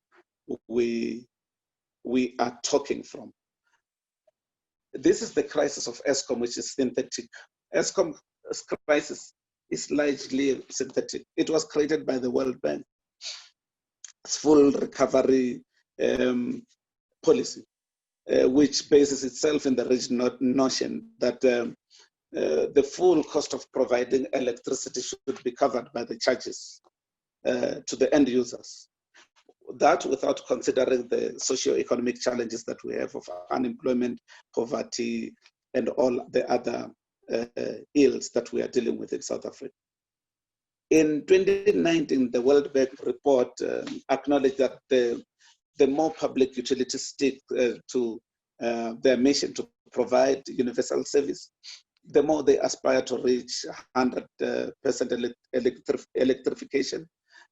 are talking from. This is the crisis of Eskom, which is synthetic. Eskom's crisis is largely synthetic. It was created by the World Bank. It's full recovery policy, which bases itself in the original notion that the full cost of providing electricity should be covered by the charges to the end users. That without considering the socio-economic challenges that we have of unemployment, poverty, and all the other ills that we are dealing with in South Africa. In 2019, the World Bank report acknowledged that the more public utilities stick to their mission to provide universal service, the more they aspire to reach 100% electrification,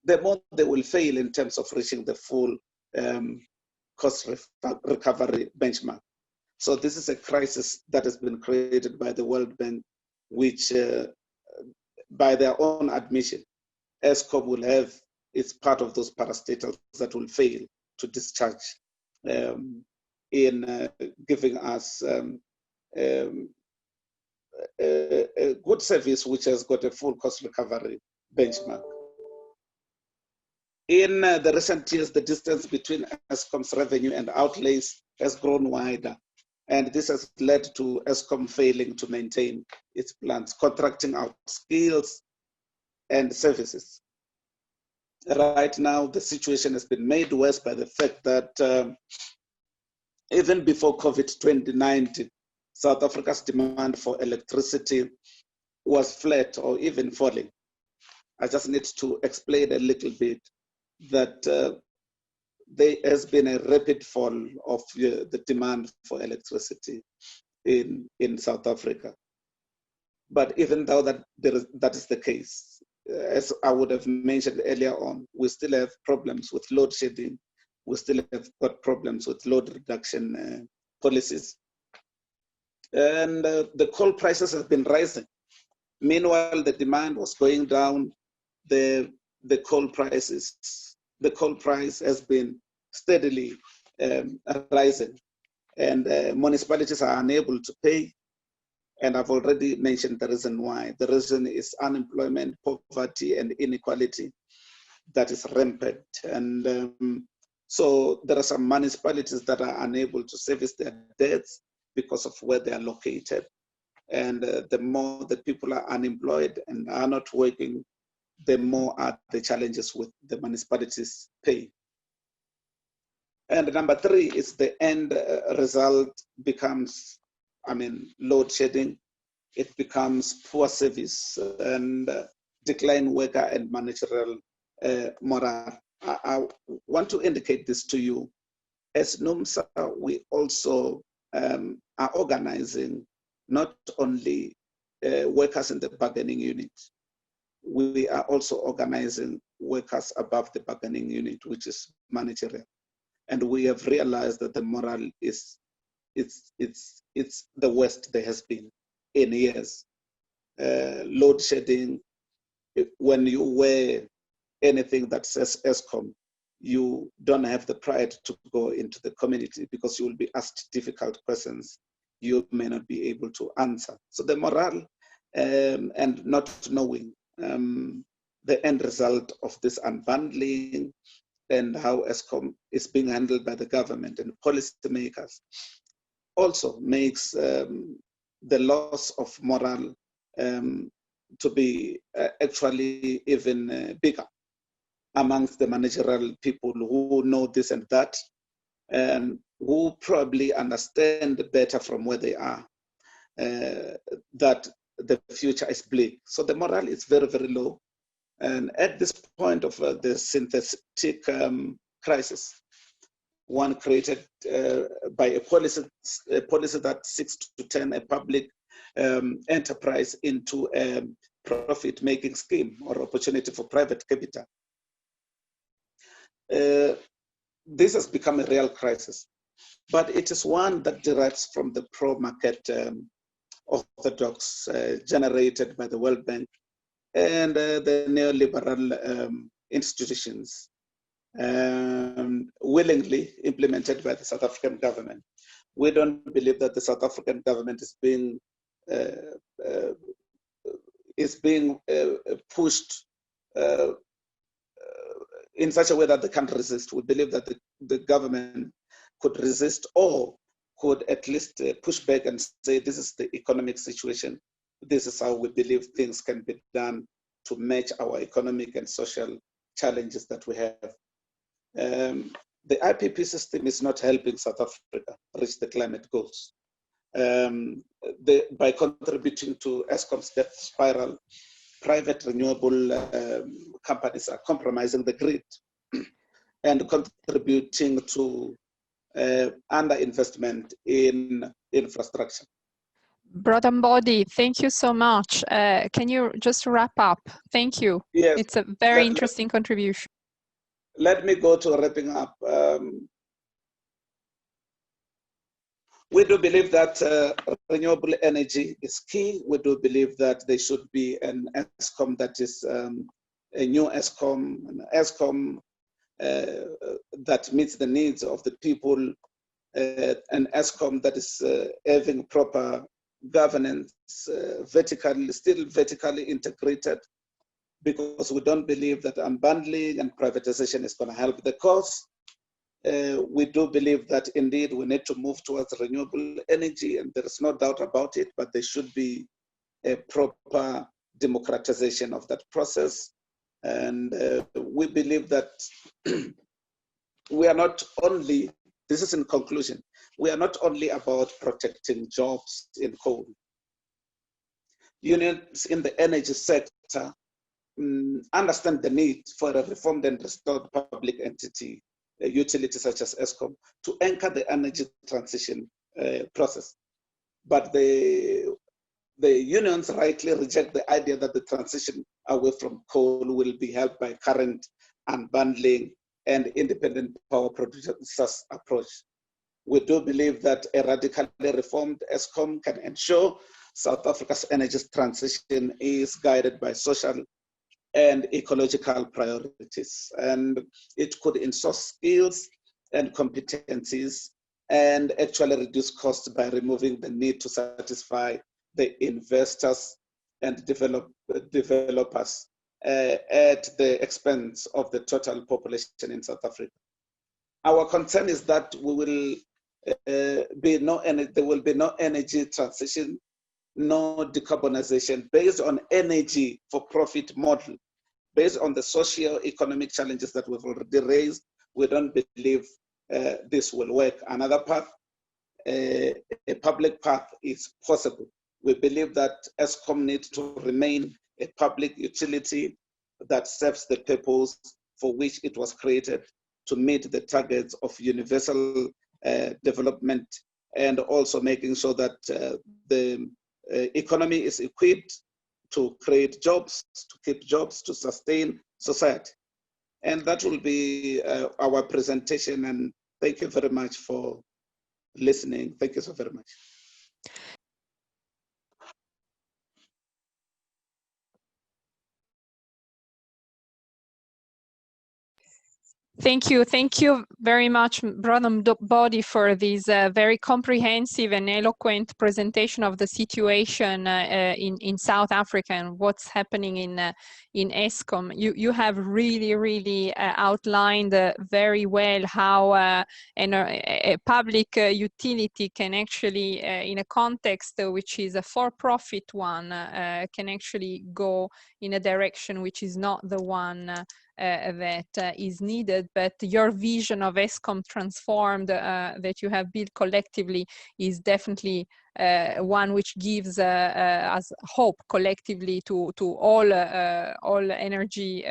the more they will fail in terms of reaching the full cost recovery benchmark. So this is a crisis that has been created by the World Bank, which by their own admission, Eskom will have, it's part of those parastatals that will fail to discharge in giving us a good service which has got a full cost recovery benchmark. In the recent years, the distance between Eskom's revenue and outlays has grown wider, and this has led to Eskom failing to maintain its plans, contracting out skills and services. Right now, the situation has been made worse by the fact that even before COVID-19, South Africa's demand for electricity was flat or even falling. I just need to explain a little bit that there has been a rapid fall of the demand for electricity in South Africa. But even though that is the case, as I would have mentioned earlier on, we still have problems with load shedding. We still have got problems with load reduction policies. And the coal prices have been rising. Meanwhile, the demand was going down. The coal price has been steadily rising, and municipalities are unable to pay. And I've already mentioned the reason why. The reason is unemployment, poverty, and inequality that is rampant. And so there are some municipalities that are unable to service their debts because of where they are located. And the more the people are unemployed and are not working, the more are the challenges with the municipalities' pay. And number three is the end result becomes, load shedding. It becomes poor service and decline worker and managerial morale. I want to indicate this to you. As NUMSA, we also are organizing not only workers in the bargaining unit, we are also organizing workers above the bargaining unit, which is managerial. And we have realized that the morale is it's the worst there has been in years. Load shedding, when you wear anything that says Eskom, you don't have the pride to go into the community because you will be asked difficult questions you may not be able to answer. So the morale and not knowing the end result of this unbundling and how Eskom is being handled by the government and policymakers also makes the loss of morale to be actually even bigger amongst the managerial people who know this and that, and who probably understand better from where they are that the future is bleak. So the morale is very, very low. And at this point of the synthetic crisis, one created by a policy that seeks to turn a public enterprise into a profit-making scheme or opportunity for private capital. This has become a real crisis, but it is one that derives from the pro-market orthodox generated by the World Bank and the neoliberal institutions willingly implemented by the South African government. We don't believe that the South African government is being pushed in such a way that they can't resist. We believe that the government could resist or could at least push back and say, this is the economic situation. This is how we believe things can be done to match our economic and social challenges that we have. The IPP system is not helping South Africa reach the climate goals. By contributing to Eskom's death spiral, private renewable companies are compromising the grid and contributing to underinvestment in infrastructure. Brother Mbodi, thank you so much. Can you just wrap up? Thank you. Yes. It's a very interesting contribution. Let me go to wrapping up. We do believe that renewable energy is key. We do believe that there should be an Eskom that is a new Eskom, an Eskom that meets the needs of the people, an Eskom that is having proper governance, still vertically integrated, because we don't believe that unbundling and privatization is going to help the cause. We do believe that indeed we need to move towards renewable energy, and there is no doubt about it, but there should be a proper democratization of that process. And we believe that we are not only, this is in conclusion, we are not only about protecting jobs in coal. Unions in the energy sector understand the need for a reformed and restored public entity, a utility such as Eskom, to anchor the energy transition process. But the unions rightly reject the idea that the transition away from coal will be helped by current unbundling and independent power producers approach. We do believe that a radically reformed Eskom can ensure South Africa's energy transition is guided by social and ecological priorities. And it could insource skills and competencies and actually reduce costs by removing the need to satisfy the investors and developers at the expense of the total population in South Africa. Our concern is that there will be no energy transition, no decarbonization based on energy for profit model. Based on the socio-economic challenges that we've already raised, we don't believe this will work. Another path, a public path, is possible. We believe that Eskom needs to remain a public utility that serves the purpose for which it was created, to meet the targets of universal development, and also making sure that the economy is equipped to create jobs, to keep jobs, to sustain society. And that will be our presentation. And thank you very much for listening. Thank you so very much. Thank you very much, Brother Mbodi, for this very comprehensive and eloquent presentation of the situation in South Africa and what's happening in Eskom. You have really outlined very well how a public utility can actually, in a context which is a for-profit one, can actually go in a direction which is not the one that is needed. But your vision of Eskom transformed that you have built collectively is definitely one which gives us hope collectively to all energy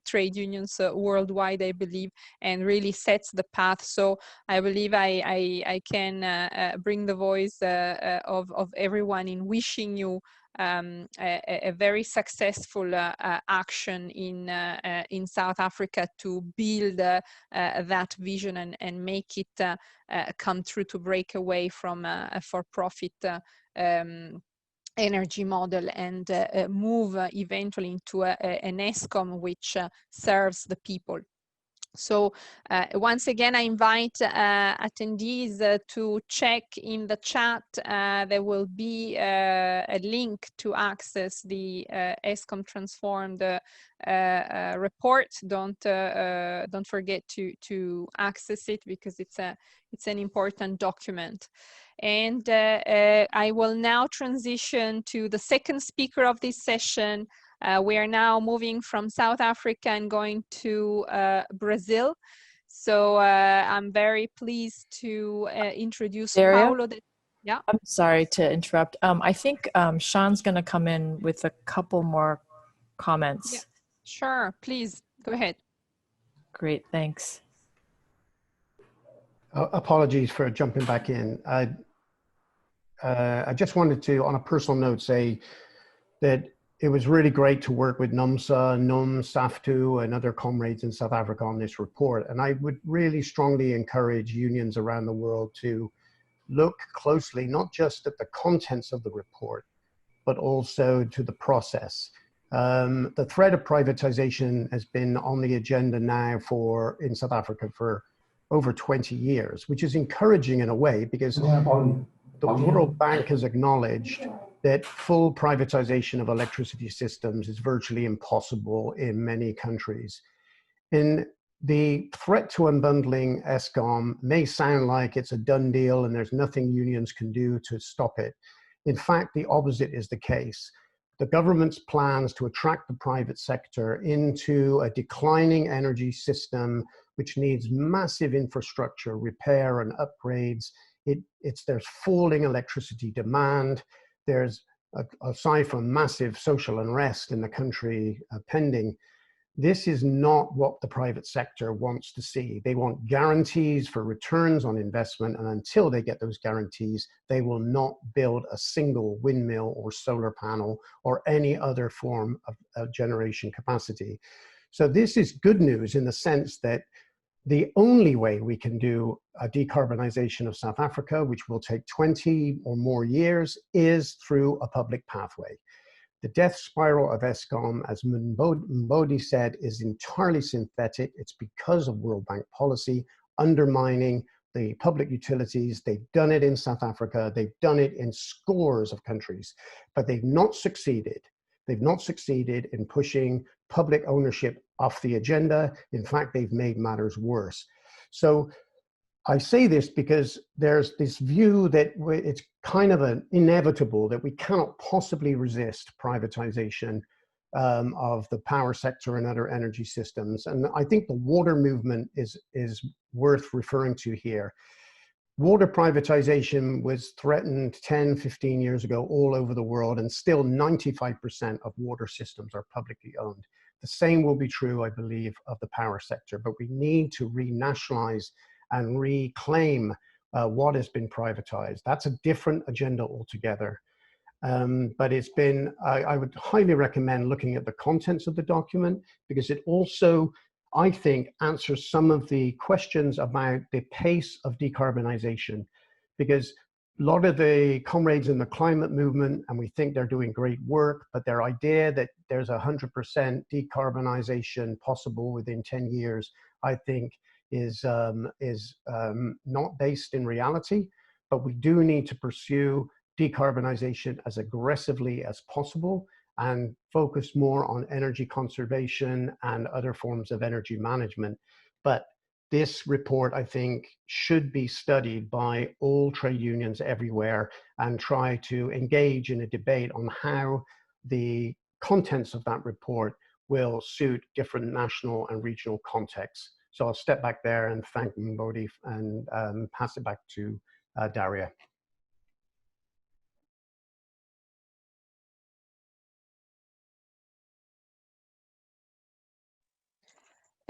trade unions worldwide, I believe, and really sets the path. So I believe I can bring the voice of everyone in wishing you a very successful action in South Africa to build that vision and make it come true, to break away from a for-profit energy model and move eventually into an ESCOM which serves the people. So once again, I invite attendees to check in the chat. There will be a link to access the ESCOM Transformed report. Don't forget to access it, because it's an important document. And I will now transition to the second speaker of this session. We are now moving from South Africa and going to Brazil. So I'm very pleased to introduce Daria? Paulo. Yeah. I'm sorry to interrupt. I think Sean's going to come in with a couple more comments. Yeah. Sure, please go ahead. Great, thanks. Apologies for jumping back in. I just wanted to, on a personal note, say that it was really great to work with NUMSA, NUM, SAFTU, and other comrades in South Africa on this report. And I would really strongly encourage unions around the world to look closely, not just at the contents of the report, but also to the process. The threat of privatization has been on the agenda now in South Africa for over 20 years, which is encouraging in a way, because the World Bank has acknowledged that full privatization of electricity systems is virtually impossible in many countries. And the threat to unbundling ESCOM may sound like it's a done deal and there's nothing unions can do to stop it. In fact, the opposite is the case. The government's plans to attract the private sector into a declining energy system, which needs massive infrastructure repair and upgrades. There's falling electricity demand. There's, aside from massive social unrest in the country pending, this is not what the private sector wants to see. They want guarantees for returns on investment, and until they get those guarantees, they will not build a single windmill or solar panel or any other form of generation capacity. So this is good news in the sense that the only way we can do a decarbonization of South Africa, which will take 20 or more years, is through a public pathway. The death spiral of ESCOM, as Mbodi said, is entirely synthetic. It's because of World Bank policy undermining the public utilities. They've done it in South Africa. They've done it in scores of countries, but they've not succeeded. They've not succeeded in pushing public ownership off the agenda. In fact, they've made matters worse. So I say this because there's this view that it's kind of an inevitable that we cannot possibly resist privatization of the power sector and other energy systems. And I think the water movement is worth referring to here. Water privatization was threatened 10, 15 years ago all over the world, and still 95% of water systems are publicly owned. The same will be true, I believe, of the power sector, but we need to renationalize and reclaim what has been privatized. That's a different agenda altogether. But it's been, I would highly recommend looking at the contents of the document, because it also, I think, answers some of the questions about the pace of decarbonization. Because a lot of the comrades in the climate movement, and we think they're doing great work, but their idea that there's 100% decarbonization possible within 10 years, I think is not based in reality. But we do need to pursue decarbonization as aggressively as possible and focus more on energy conservation and other forms of energy management. But this report, I think, should be studied by all trade unions everywhere and try to engage in a debate on how the contents of that report will suit different national and regional contexts. So I'll step back there and thank Mbodi and pass it back to Daria.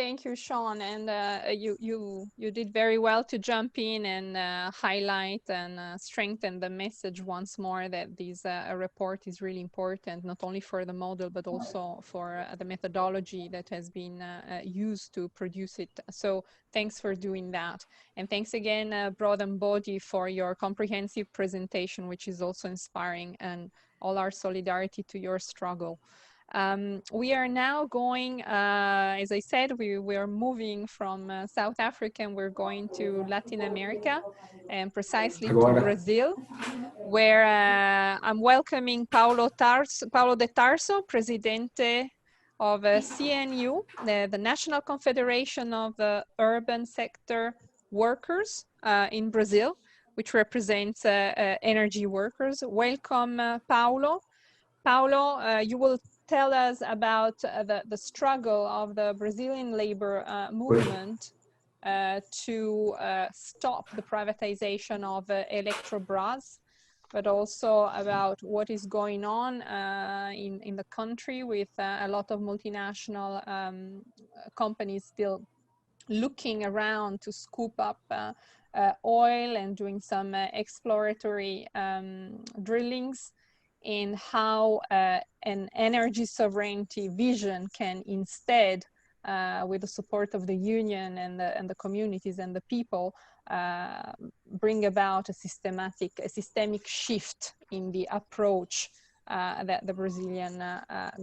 Thank you, Sean. And you did very well to jump in and highlight and strengthen the message once more that this report is really important, not only for the model, but also for the methodology that has been used to produce it. So thanks for doing that. And thanks again, Broad and Bodhi, for your comprehensive presentation, which is also inspiring, and all our solidarity to your struggle. We are now going, as I said, we are moving from South Africa and we're going to Latin America, and precisely to Brazil, where I'm welcoming Paulo de Tarso, Presidente of CNU, the National Confederation of Urban Sector Workers in Brazil, which represents energy workers. Welcome, Paulo. Paulo, you will tell us about the struggle of the Brazilian labor movement to stop the privatization of Eletrobras, but also about what is going on in the country with a lot of multinational companies still looking around to scoop up oil and doing some exploratory drillings, in how an energy sovereignty vision can instead, with the support of the union and the communities and the people, bring about a systemic shift in the approach that the Brazilian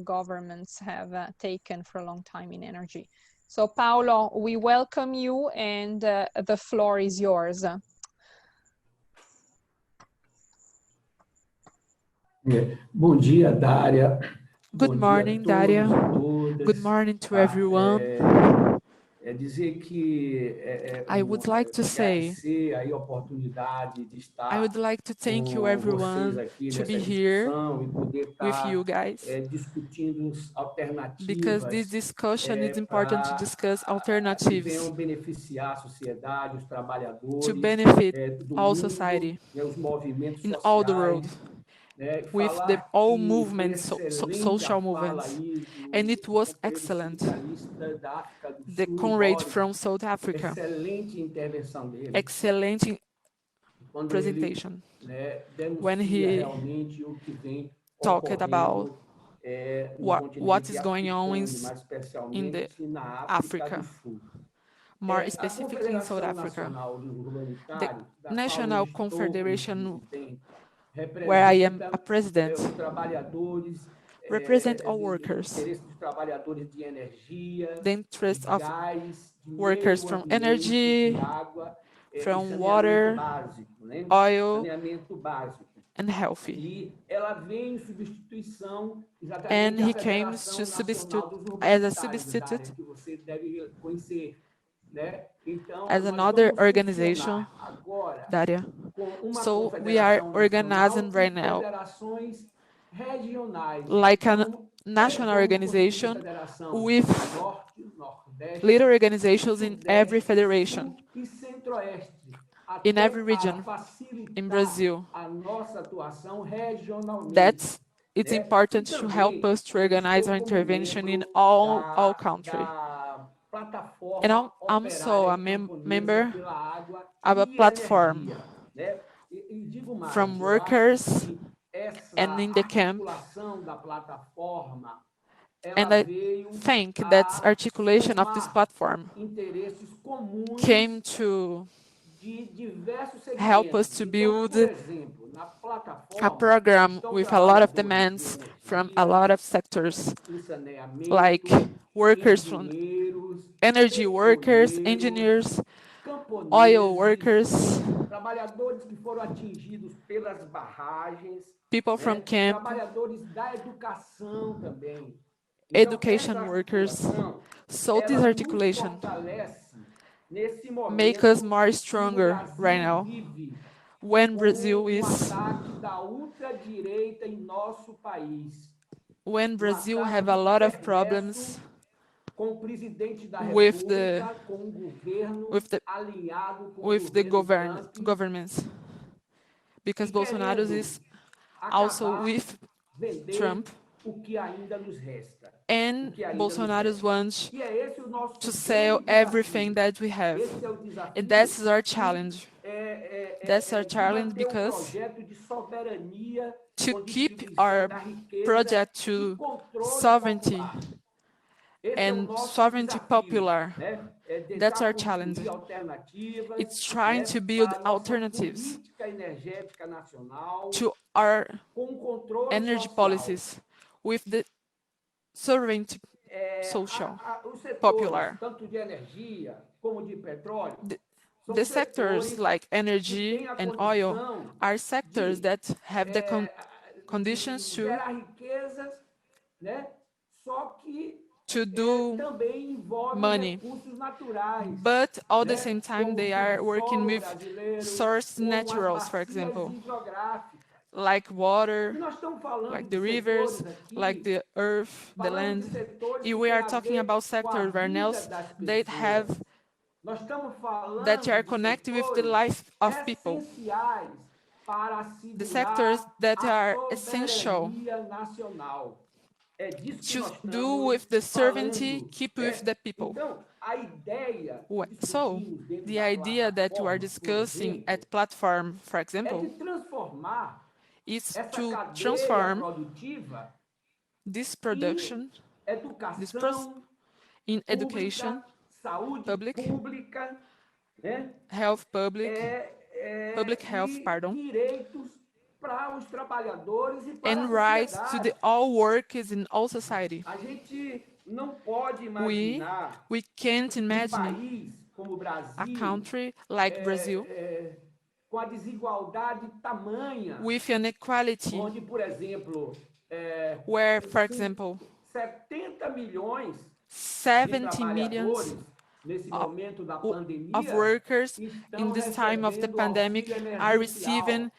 governments have taken for a long time in energy. So Paulo, we welcome you, and the floor is yours. Bom dia, Daria. Good morning, Daria. Good morning to everyone. I would like to say, I would like to thank you everyone to be here with you guys, because this discussion is important to discuss alternatives to benefit all society in all the world, with all movements, social movements. And it was excellent, the comrade from South Africa. Excellent presentation when he talked about what is going on in the Africa, more specifically in South Africa. The National Confederation, where I am a president, represent all workers, the interests of workers from energy, from water, oil, and healthy. And he came to substitute as a substitute as another organization, Daria. So we are organizing right now like a national organization with little organizations in every federation, in every region in Brazil. It's important to help us to organize our intervention in all countries. And I'm also a member of a platform from workers and in the camp. And I think that articulation of this platform came to help us to build a program with a lot of demands from a lot of sectors, like workers from energy workers, engineers, oil workers, people from camp, education workers. So this articulation make us more stronger right now, when Brazil have a lot of problems with the governments, because Bolsonaro is also with Trump, And Bolsonaro wants to sell everything that we have. And that's our challenge. That's our challenge because to keep our project to sovereignty and sovereignty popular, that's our challenge. It's trying to build alternatives to our energy policies with the sovereignty social, popular. The sectors like energy and oil are sectors that have the conditions to do money, but all the same time they are working with source naturals, for example, like water, like the rivers, like the earth, the land. If we are talking about sectors where else they have that are connected with the life of people, the sectors that are essential to do with the sovereignty, keep with the people. So, the idea that you are discussing at platform, for example, is to transform this production, this process in education, public health, public health, and rights to the all workers in all society. We can't imagine a country like Brazil with an equality where, for example, 70 million of workers in this time of the pandemic are receiving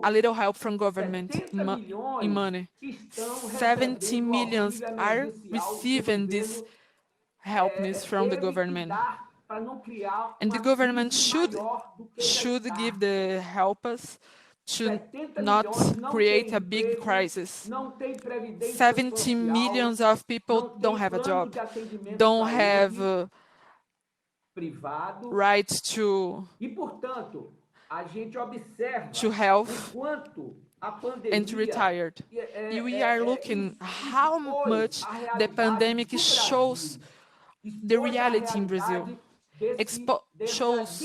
a little help from government in money. 70 million are receiving this helpness from the government. And the government should give the help us to not create a big crisis. 70 millions of people don't have a job, don't have rights to health and to retired. We are looking how much the pandemic shows the reality in Brazil, exposed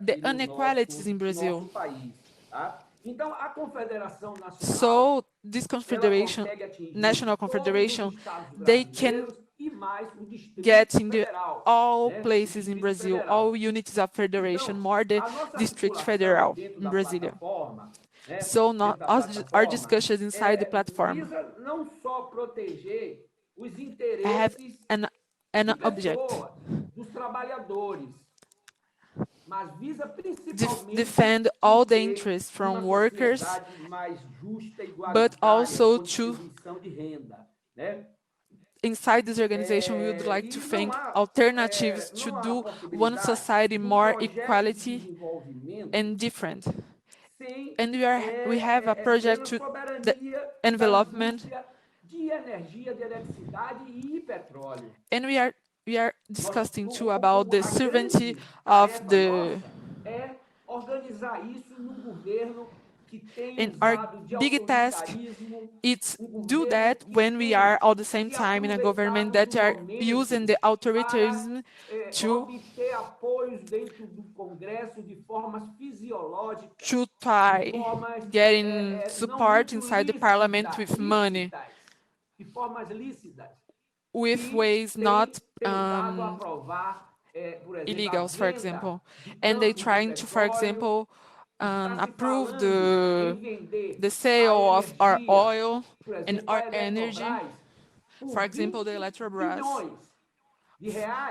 the inequalities in Brazil. So this confederation, national confederation, they can get in all places in Brazil, all units of federation, more the district federal in Brasilia. So not our discussions inside the platform have an object. Defend all the interests from workers, but also to inside this organization, we would like to think alternatives to do one society more equality and different. And we have a project to the envelopment, and we are discussing too about the sovereignty of the. And our big task is do that when we are all the same time in a government that are using the authoritarianism to try getting support inside the parliament with money, with ways not illegals, for example, and they trying to, for example, approve the sale of our oil and our energy, for example, the Eletrobras,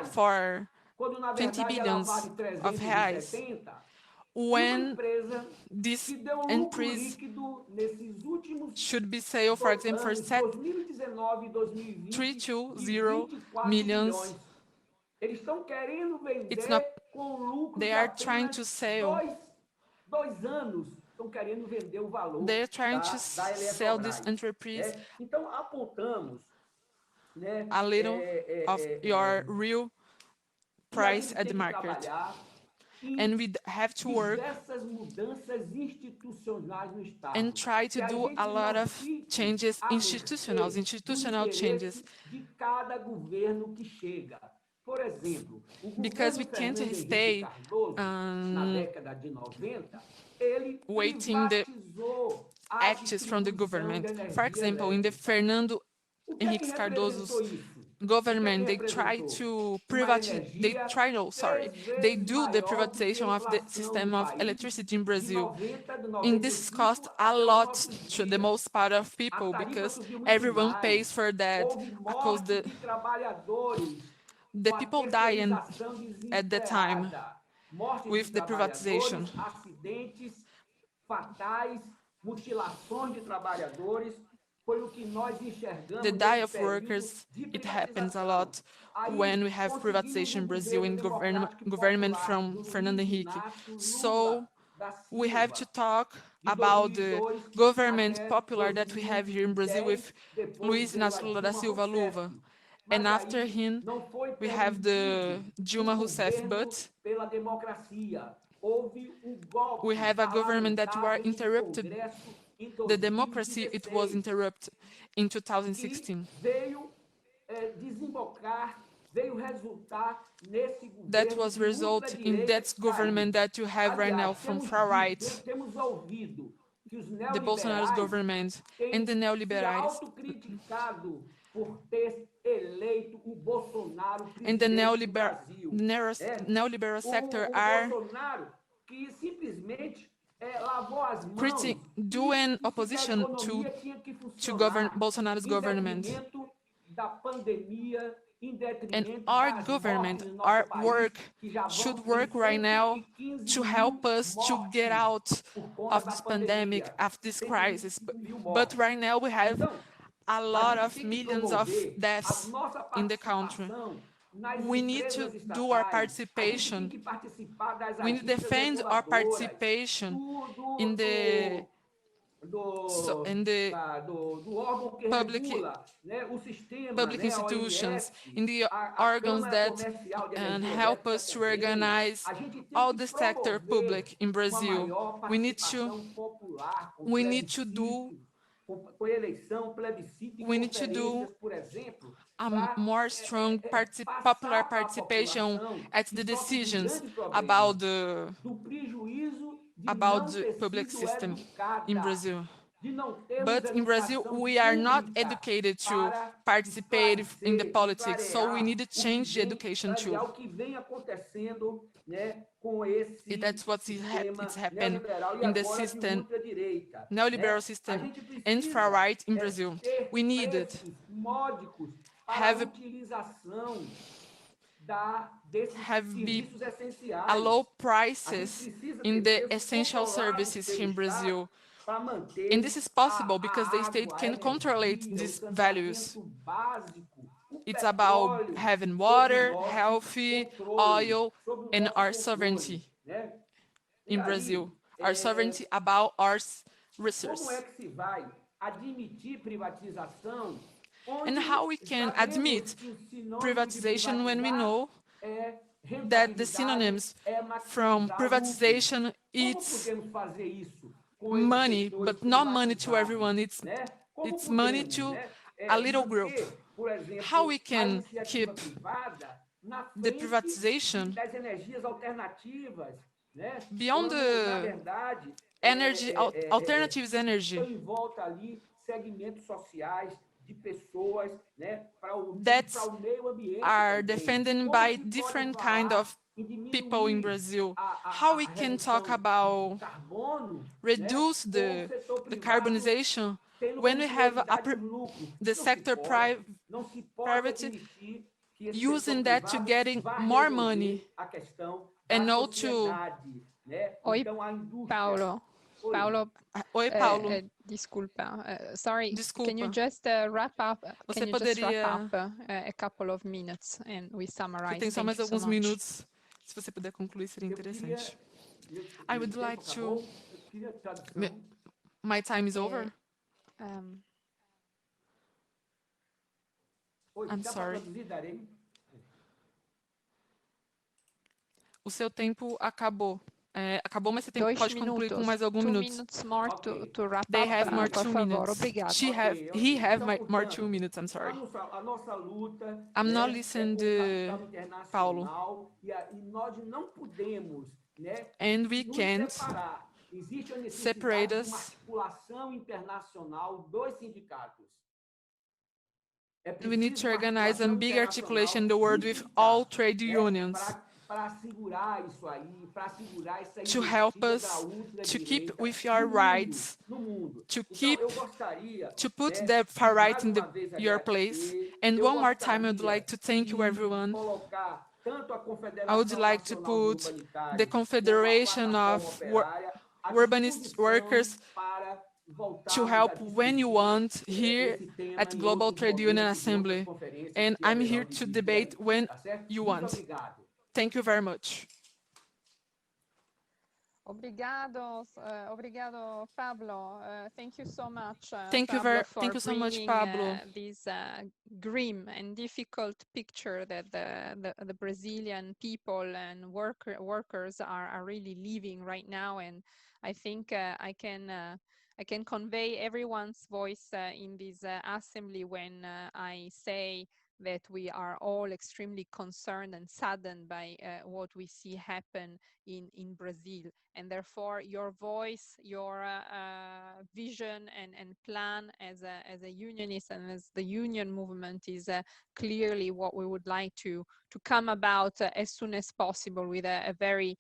for 20 billions of reais, when this increase should be sale, for example, for 320 millions. It's not, they are trying to sell estão querendo vender o valor They're trying to da sell this Eletrobras. enterprise Então, apontamos, né, a little of your real que a price gente at tem the que market. trabalhar And we have to work diversas mudanças institucionais no Estado. and try to Que a do gente a lot não of fique changes, à institutional mercê do changes, interesse de cada governo que chega. Por exemplo, o because governo we can't Fernando Henrique stay Cardoso, na década de 90, ele waiting the privatizou a acts from the distribuição government. de energia For example, in the elétrica. Fernando O que é que Henrique representou Cardoso's isso? government, they representou? try to Uma privatize, energia they vezes do the maior do que a privatization of the inflação system no of país, electricity in de Brazil. 90, de And this 95 cost a até os lot nossos to the dias. most part of A people tarifa because subiu muito everyone mais. pays for that Houve because morte de trabalhadores the com a people die terceirização at the time desenfreada. Morte with de the privatization. trabalhadores, acidentes fatais, mutilações de trabalhadores. Foi o que nós enxergamos The die nesse of período workers, de it happens a privatização. lot Aí, when we have conseguimos privatization in Brazil and democrático government popular from do Fernando Luiz Henrique. Inácio So Lula da we have to Silva, talk de about the 2002 government até popular that we have here in Brazil with 2010, depois Luiz veio a Inácio Lula da Dilma Silva Rousseff. Luva. Mas And after aí him, não foi we have the permitido Dilma o Rousseff, governo but pela democracia. Houve um golpe we have a government that were parlamentar no interrupted. Congresso em The democracy, it was 2016, interrupted in que 2016. veio desembocar, veio resultar nesse That governo was de result in ultradireita that que government caiu. that you have right now Aliás, from temos far right, temos ouvido que os the Bolsonaro's neoliberais government and the têm se neoliberais. autocriticado por ter eleito o Bolsonaro And the presidente do Brasil. neoliberal sector o are Bolsonaro que simplesmente lavou as mãos e doing disse que a opposition economia tinha que to funcionar Bolsonaro's government. em detrimento da pandemia, em And detrimento our das government, mortes no nosso our país, work que já vão should em work right now 115 to help mil us to mortes get out por conta of da this pandemic, pandemia. of this 125 crisis. mil But mortes. right now we have Então, a lot gente of tem que millions of promover a deaths nossa in the country. participação nas We need empresas to estatais. do our A gente participation. tem que participar das We need to agências defend our reguladoras, participation in the do órgão que public- regula, né, o sistema, public né, a institutions, OMS, in the a organs Câmara that Comercial de and Energia help Elétrica us to também. organize A gente tem all que the sector promover public in uma Brazil. maior We need participação popular, com we need to do plebiscito, com eleição, plebiscito e we need to do conferências, por exemplo, a pra, more strong passar popular pra participation população at que the sofre de um decisions grande problema about the do prejuízo de about não the ter public sido system educada, in Brazil. de não termos But in Brazil, educação we are not pública educated to para participate in the esclarecer, politics, so we clarear need to o que change the vem- education clarear too. o que vem acontecendo, né, com esse That's what's sistema it's happened neoliberal e in the agora de system, ultradireita, neoliberal né? system A gente and far precisa, right in Brazil. ter We needed preços módicos para have a utilização desses have be serviços essenciais. a low A gente prices precisa in ter the preços essential controlados services pelo here in Brazil. Estado para manter And this is possible a because the state água, a can control energia, o these saneamento values. básico, o It's about petróleo having sob water, nosso healthy, controle, oil, sob o and nosso our controle, sovereignty né? E in aí, Brazil. Our sovereignty about our como é resources. que se vai admitir privatização? Onde And how we can sabemos admit que o sinônimo de privatization when we privatizar know é that the rentabilidade, synonyms é maximizar from lucro. privatization Como it's podemos fazer isso com esses money, setores but not money to privatizados, everyone. It's né? Como it's money podemos, to né, a little manter, group. por exemplo, How we a can iniciativa keep privada na the frente privatization das energias alternativas, né? beyond Quando, the na verdade, energy alternatives energy estão em volta ali segmentos sociais de pessoas, né, para o meio ambiente are também. defended Como by se pode different falar kind of em diminuir people in Brazil. a How we can talk redução about do carbono, reduce né, com o the setor privado carbonization tendo when como we have prioridade o lucro. the Não se sector pode, não se pode private admitir que esse using setor that to privado getting vá more resolver money a questão and da not to sociedade, né? Oi, Então, a indústria... Paulo. Oi. Paulo, Oi, Paulo. disculpa. Sorry, can you Desculpa. just wrap up? Você Can you just wrap poderia- up a couple of minutes and we summarize? Tem só Thank mais you so alguns much. minutos. Se você puder concluir, seria Eu queria- interessante. meu I would tempo like acabou. to- Eu Tira a tradução. My time is over. Oi, I'm dá para sorry. traduzir, Darei? O seu tempo acabou. Acabou, mas você Dois pode concluir com minutos. mais alguns 2 minutos. minutes more Ok. to wrap They up, have more por 2 favor. minutes. Obrigado. He have Então, more portanto, 2 minutes. I'm sorry. a nossa luta, I'm né, not listening com to o capital internacional e nós não podemos, né, And we nos can't separar. Existe a separate necessidade de uma us. articulação internacional dos sindicatos. É We need to preciso uma organize a articulação big articulation in internacional the world de with sindicatos, all trade né, unions para segurar isso aí, para segurar essa to help investida us da to keep ultradireita with your rights, no mundo. to Então, keep eu gostaria, to put né, the far de right mais in uma vez your place. agradecer. And Eu one more time, I would gostaria like to thank you, de everyone. colocar tanto a I would Confederação like to Nacional dos put Urbanitários the como a Confederation Plataforma of Operária à Urbanist disposição Workers para to voltarmos help a when you discutir want here esse tema at em Global outros Trade Union momentos, em outras Assembly. conferências And que I'm haverão here de to vir por debate aí, when tá certo? you Muito want. obrigado. Thank you very much. Obrigado, Pablo. Thank you so much, Thank you Pablo, for thank you so much, bringing Pablo. this grim and difficult picture that the Brazilian people and workers are really living right now. And I think I can convey everyone's voice in this assembly when I say that we are all extremely concerned and saddened by what we see happen in Brazil. And therefore your voice, your vision and plan as a unionist and as the union movement is clearly what we would like to come about as soon as possible with a very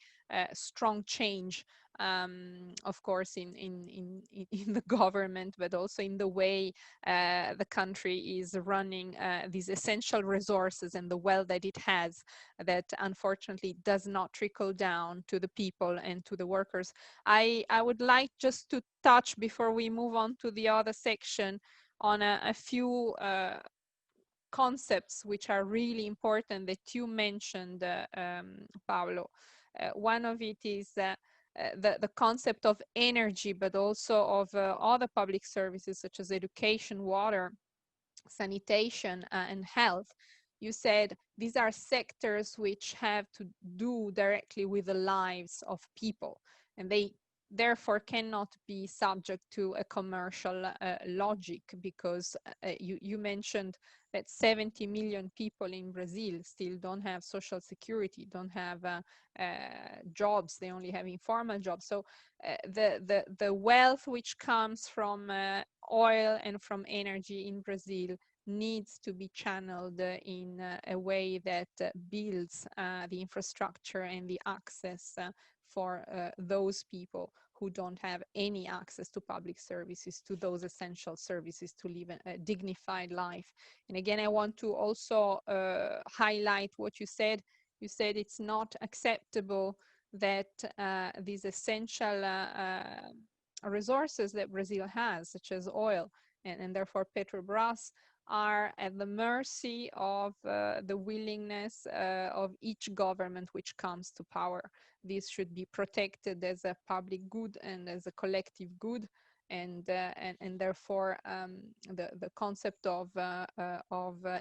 strong change, of course, in the government, but also in the way the country is running these essential resources and the wealth that it has, that unfortunately does not trickle down to the people and to the workers. I would like just to touch, before we move on to the other section, on a few concepts which are really important that you mentioned, Paolo. One of it is the concept of energy, but also of other public services such as education, water, sanitation, and health. You said these are sectors which have to do directly with the lives of people, and they therefore cannot be subject to a commercial logic, because you mentioned that 70 million people in Brazil still don't have social security, don't have jobs, they only have informal jobs. So the wealth which comes from oil and from energy in Brazil needs to be channeled in a way that builds the infrastructure and the access for those people who don't have any access to public services, to those essential services to live a dignified life. And again, I want to also highlight what you said. You said it's not acceptable that these essential resources that Brazil has, such as oil, and therefore Petrobras, are at the mercy of the willingness of each government which comes to power. This should be protected as a public good and as a collective good, and therefore the concept of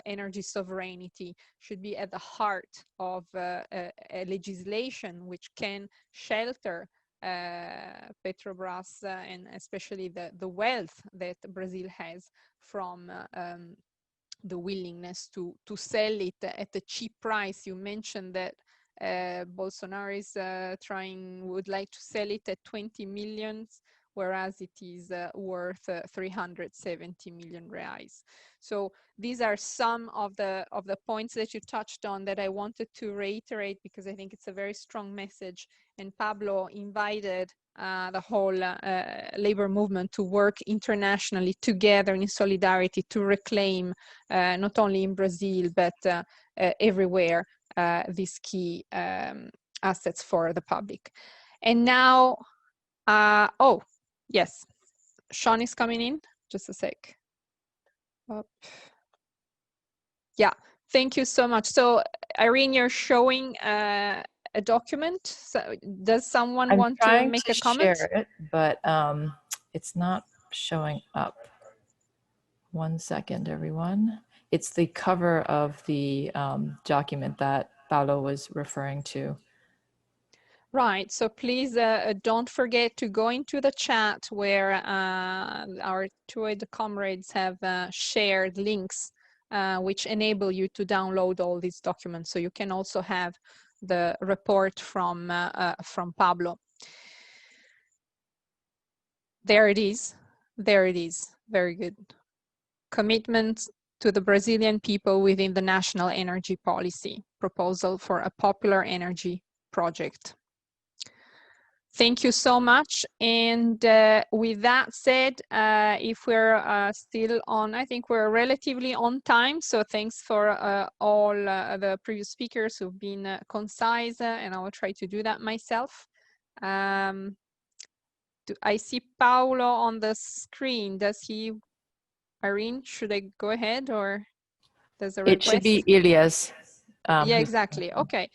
energy sovereignty should be at the heart of a legislation which can shelter Petrobras and especially the wealth that Brazil has from the willingness to sell it at a cheap price. You mentioned that Bolsonaro is would like to sell it at 20 million, whereas it is worth 370 million reais. So these are some of the points that you touched on that I wanted to reiterate, because I think it's a very strong message. And Pablo invited the whole labor movement to work internationally together in solidarity to reclaim, not only in Brazil, but everywhere, these key assets for the public. And now, oh, yes, Sean is coming in, just a sec. Up. Yeah, thank you so much. So Irene, you're showing a document. So does someone I'm want to trying make to a comment? share it, but it's not showing up. 1 second, everyone. It's the cover of the document that Paulo was referring to. Right, so please don't forget to go into the chat where our TUID comrades have shared links which enable you to download all these documents. So you can also have the report from Pablo. There it is. There it is. Very good. Commitment to the Brazilian people within the national energy policy proposal for a popular energy project. Thank you so much. And with that said, if we're still on, I think we're relatively on time. So thanks for all the previous speakers who've been concise, and I will try to do that myself. I see Paulo on the screen. Does he, Irene, should I go ahead or there's a request? It should be Elias. Yeah, exactly. Okay.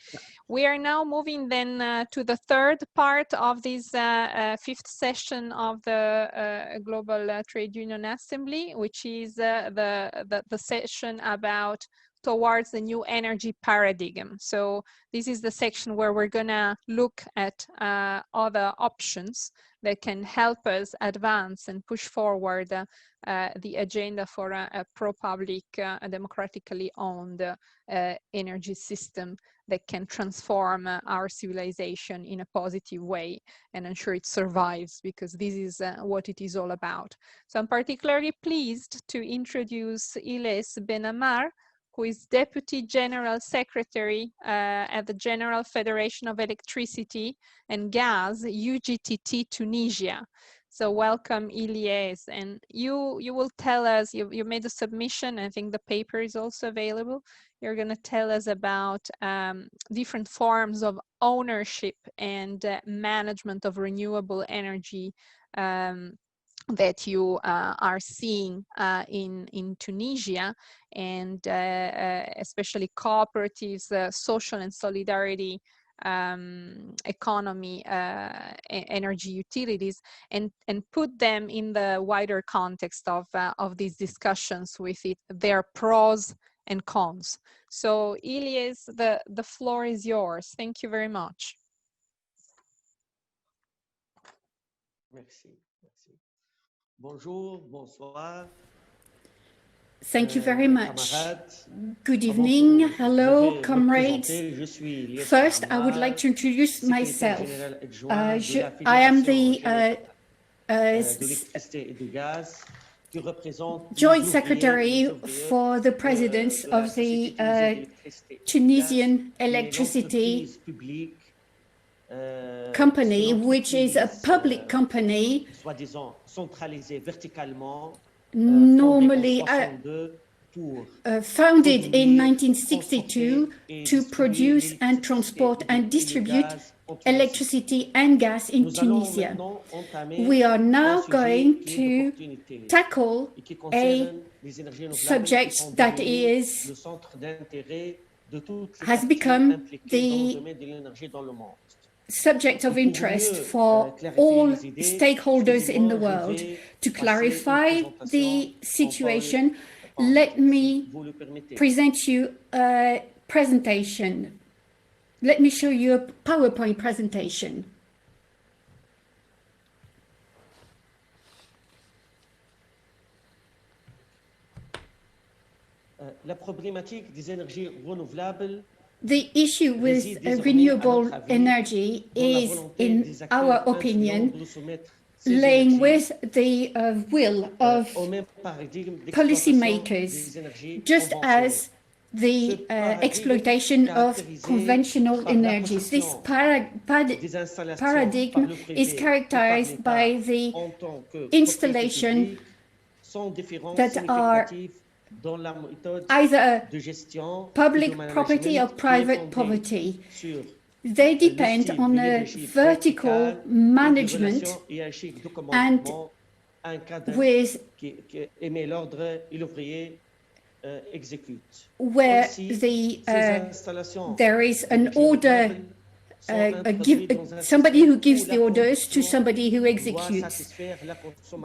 We are now moving then to the third part of this fifth session of the Global Trade Union Assembly, which is the session about towards the new energy paradigm. So this is the section where we're gonna look at other options that can help us advance and push forward the agenda for a pro-public, democratically owned energy system that can transform our civilization in a positive way and ensure it survives, because this is what it is all about. So I'm particularly pleased to introduce Ilyes Ben-Ammar, who is Deputy General Secretary at the General Federation of Electricity and Gas, UGTT Tunisia. So welcome, Ilyes, and you will tell us, you made a submission, I think the paper is also available. You're going to tell us about different forms of ownership and management of renewable energy that you are seeing in Tunisia, and especially cooperatives, social and solidarity economy, energy utilities, and put them in the wider context of these discussions with their pros and cons. So Ilyes, the floor is yours. Thank you very much. Merci. Bonjour, bonsoir. Thank you very much. Good evening. Hello, comrades. First, I would like to introduce myself. I am the Joint Secretary for the President of the Tunisian Electricity Company, which is a public company normally founded in 1962 to produce and transport and distribute electricity and gas in Tunisia. We are now going to tackle a subject that has become the subject of interest for all stakeholders in the world. To clarify the situation, let me present you a presentation. Let me show you a PowerPoint presentation. The issue with renewable energy is, in our opinion, laying with the will of policymakers, just as the exploitation of conventional energies. This paradigm is characterized by the installation that are either public property or private property. They depend on a vertical management and with where there is an order somebody who gives the orders to somebody who executes.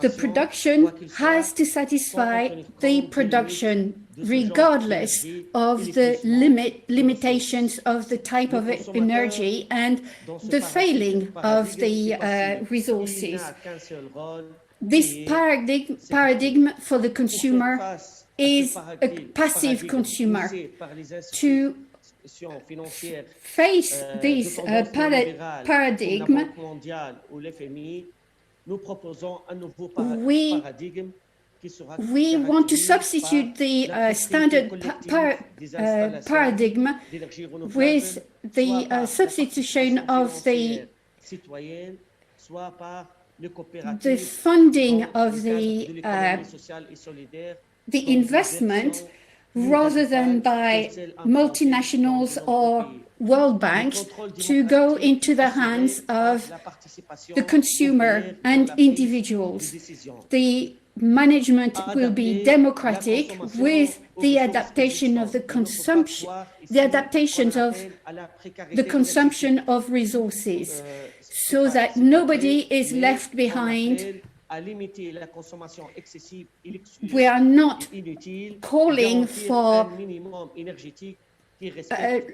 The production has to satisfy the production regardless of the limitations of the type of energy and the failing of the resources. This paradigm for the consumer is a passive consumer. To face this paradigm, we want to substitute the standard paradigm with the substitution of the funding of the investment rather than by multinationals or World Banks to go into the hands of the consumer and individuals. The management will be democratic with the adaptation of the consumption, the adaptations of the consumption of resources, so that nobody is left behind. We are not calling for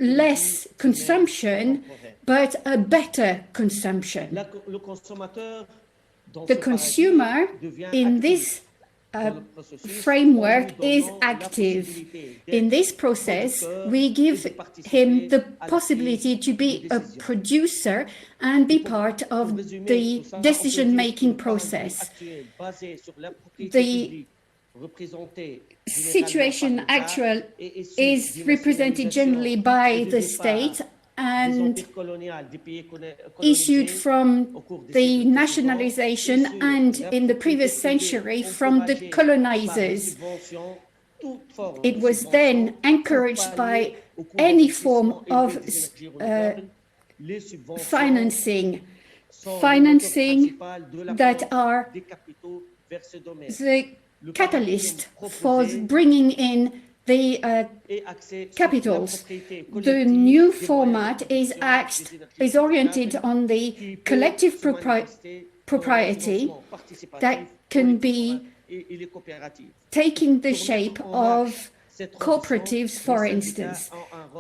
less consumption, but a better consumption. The consumer in this framework is active. In this process, we give him the possibility to be a producer and be part of the decision-making process. The situation actual is represented generally by the state and issued from the nationalization and in the previous century from the colonizers. It was then encouraged by any form of financing that are the catalyst for bringing in the capitals. The new format is oriented on the collective propriety that can be taking the shape of cooperatives, for instance.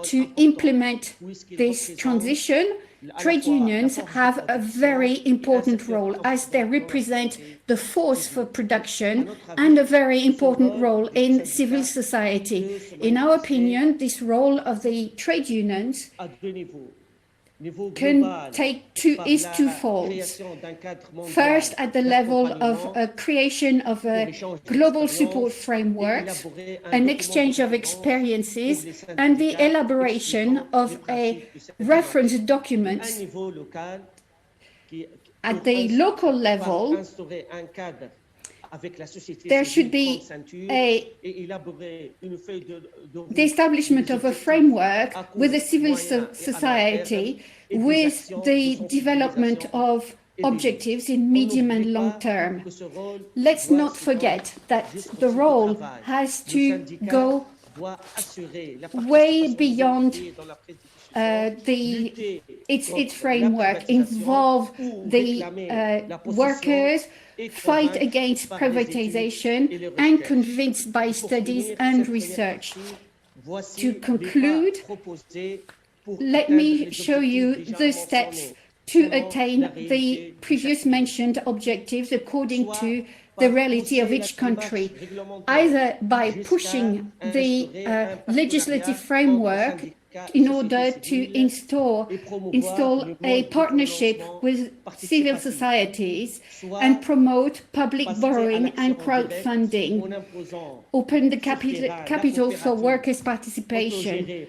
To implement this transition, trade unions have a very important role as they represent the force for production and a very important role in civil society. In our opinion, this role of the trade unions is twofold. First, at the level of a creation of a global support framework, an exchange of experiences, and the elaboration of a reference document. At the local level, there should be the establishment of a framework with a civil society with the development of objectives in medium and long term. Let's not forget that the role has to go way beyond its framework, involve the workers, fight against privatization, and convinced by studies and research. To conclude, let me show you the steps to attain the previous mentioned objectives according to the reality of each country, either by pushing the legislative framework in order to install a partnership with civil societies and promote public borrowing and crowdfunding, open the capital for workers' participation.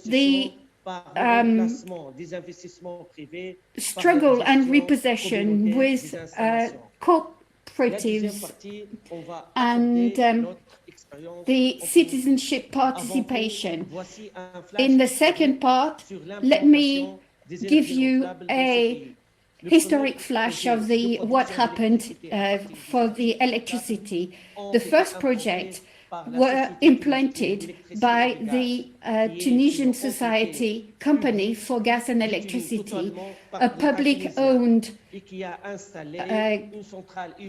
The struggle and repossession with cooperatives and the citizenship participation. In the second part, let me give you a historic flash of what happened for the electricity. The first project were implanted by the Tunisian Society Company for Gas and Electricity, a public-owned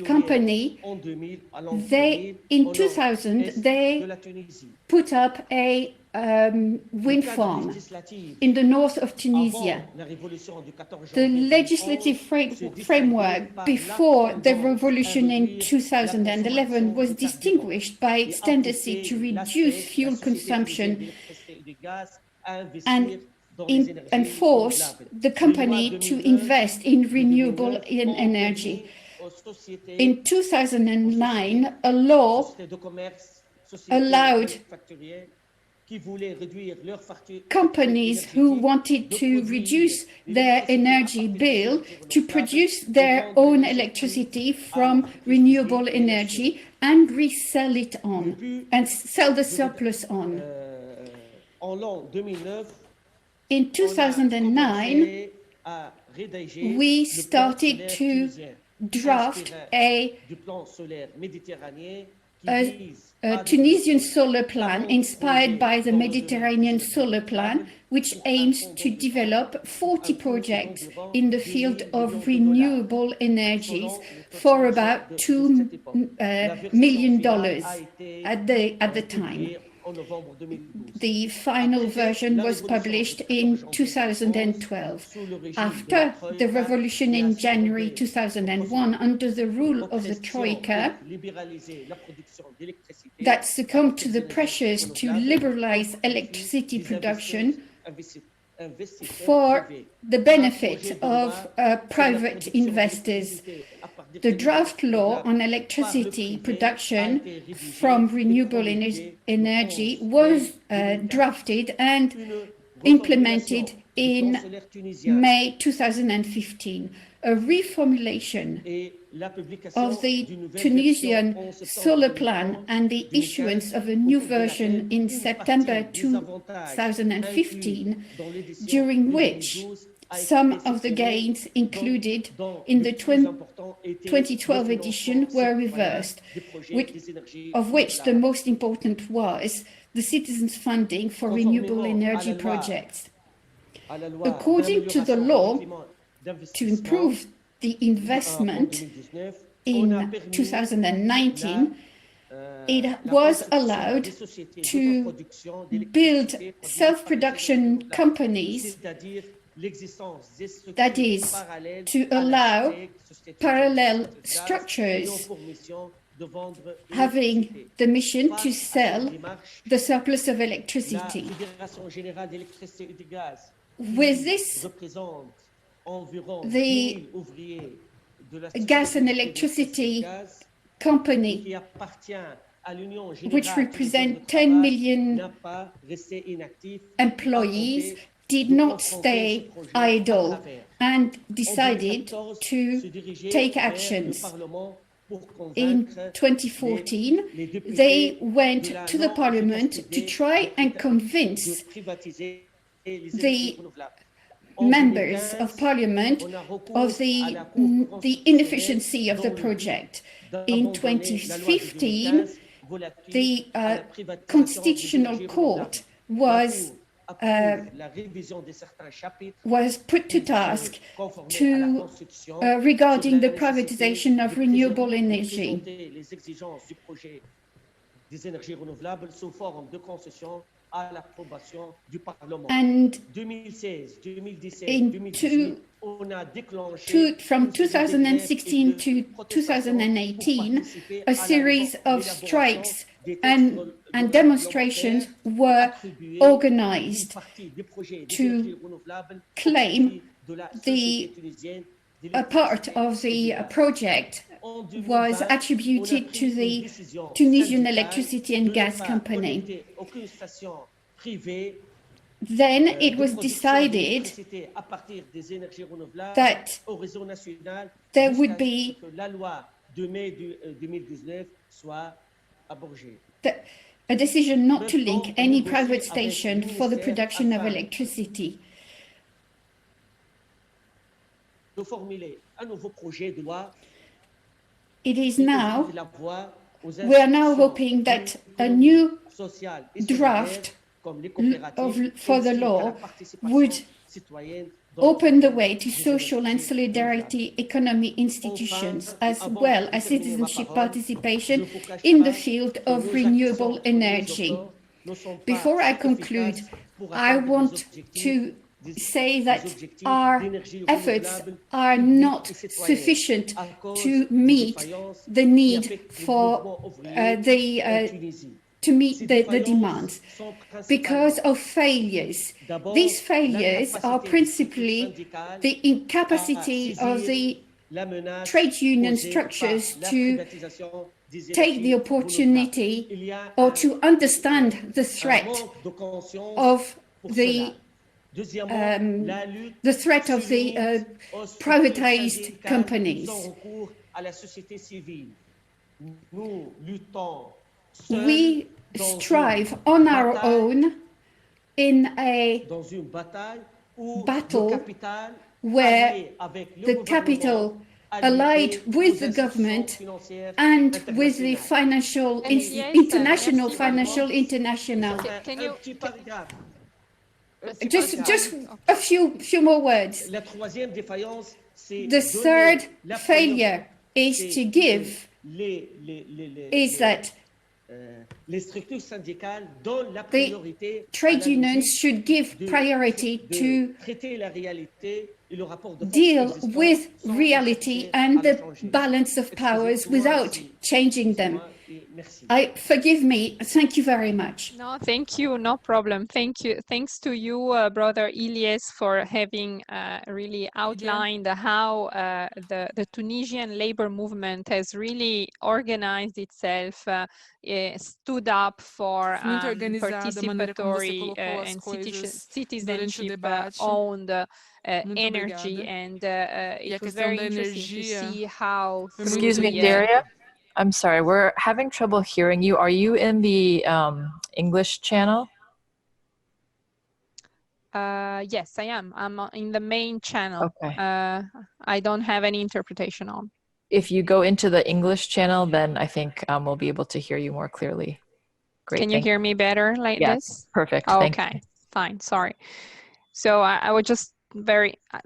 company. In 2000, they put up a wind farm in the north of Tunisia. The legislative framework before the revolution in 2011 was distinguished by its tendency to reduce fuel consumption and force the company to invest in renewable energy. In 2009, a law allowed companies who wanted to reduce their energy bill to produce their own electricity from renewable energy and resell it on and sell the surplus on. In 2009, we started to draft a Tunisian solar plan inspired by the Mediterranean Solar Plan, which aims to develop 40 projects in the field of renewable energies for about $2 million at the time. The final version was published in 2012. After the revolution in January 2001, under the rule of the Troika, that succumbed to the pressures to liberalize electricity production for the benefit of private investors. The draft law on electricity production from renewable energy was drafted and implemented in May 2015. A reformulation of the Tunisian solar plan and the issuance of a new version in September 2015, during which some of the gains included in the 2012 edition were reversed, of which the most important was the citizens' funding for renewable energy projects. According to the law, to improve the investment in 2019, it was allowed to build self-production companies, that is, to allow parallel structures having the mission to sell the surplus of electricity. With this, the gas and electricity company, which represent 10 million employees, did not stay idle and decided to take actions. In 2014, they went to the parliament to try and convince the members of parliament of the inefficiency of the project. In 2015, the Constitutional Court was put to task regarding the privatization of renewable energy. And from 2016 to 2018, a series of strikes and demonstrations were organized to claim a part of the project was attributed to the Tunisian Electricity and Gas Company. Then it was decided that there would be a decision not to link any private station for the production of electricity. It is now We are now hoping that a new draft for the law would open the way to social and solidarity economy institutions, as well as citizenship participation in the field of renewable energy. Before I conclude, I want to say that our efforts are not sufficient to meet the need for to meet the demands because of failures. These failures are principally the incapacity of the trade union structures to take the opportunity or to understand the threat of the privatized companies. We strive on our own in a battle where the capital allied with the government and with the financial international financial international. Just a few more words. The third failure is to give is that the trade unions should give priority to deal with reality and the balance of powers without changing them. Forgive me. Thank you very much. No, thank you. No problem. Thank you. Thanks to you, Brother Ilyes, for having really outlined how the Tunisian labor movement has really organized itself, stood up for participatory and citizenship-owned energy, and it was very interesting to see how. Excuse me, Daria. I'm sorry, we're having trouble hearing you. Are you in the English channel? Yes, I am. I'm in the main channel. Okay. I don't have any interpretation on. If you go into the English channel, then I think we'll be able to hear you more clearly. Great. Can you hear me better like this? Perfect. Okay, fine. Sorry. So I was just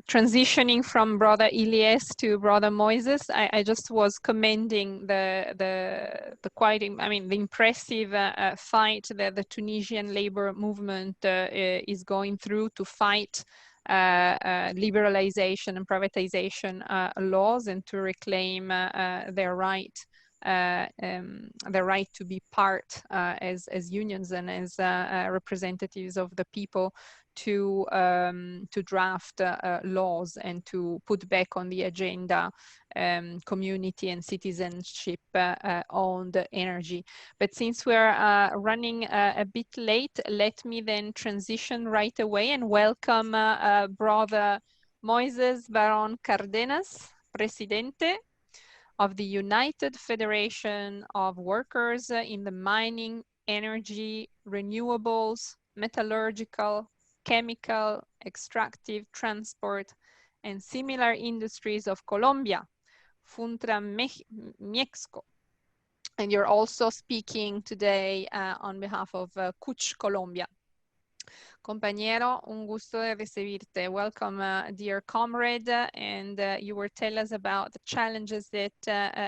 transitioning from Brother Ilyes to Brother Moises. I just was commending the impressive fight that the Tunisian labor movement is going through to fight liberalization and privatization laws and to reclaim their right to be part as unions and as representatives of the people to draft laws and to put back on the agenda community and citizenship owned energy. But since we're running a bit late, let me then transition right away and welcome Brother Moises Baron Cardenas, Presidente of the United Federation of Workers in the Mining, Energy, Renewables, Metallurgical, Chemical, Extractive, Transport, and similar industries of Colombia, FUNTRAMEXCO. And you're also speaking today on behalf of CUCH Colombia. Compañero, un gusto de recibirte. Welcome, dear comrade, and you will tell us about the challenges that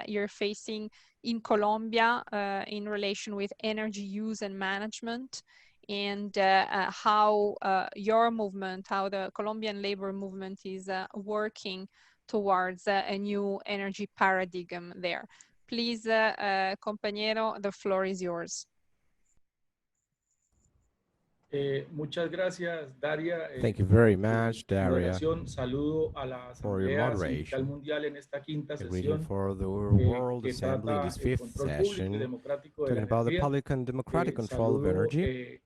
you're facing in Colombia in relation with energy use and management, and how your movement, how the Colombian labor movement is working towards a new energy paradigm there. Please, compañero, the floor is yours. Muchas gracias, Daria. Thank you very much, Daria, Saludo a la for your Asamblea moderation. Sindical Mundial en esta quinta A greeting sesión, for the World que Assembly in trata this el fifth control público y session, democrático de talking la about the energía. public and democratic control of Saludo energy.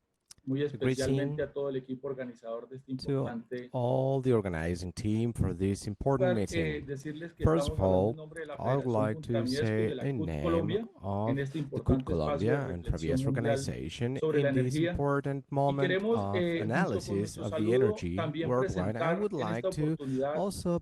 muy great especialmente scene a todo el equipo organizador de este to importante. all the organizing team for this important meeting. Decirles que First estamos of all, hablando en nombre de la I would Federación like to Punta say Miesco y de la a CUT name Colombia of en este the CUT importante espacio Colombia de and reflexión Travies mundial organization sobre la in this energía. important Y moment queremos, of junto con analysis nuestro of the saludo, energy también worldwide. I presentar would en like esta to oportunidad also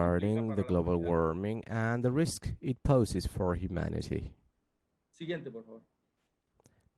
regarding the global warming and the risk it poses for humanity. Siguiente, por favor.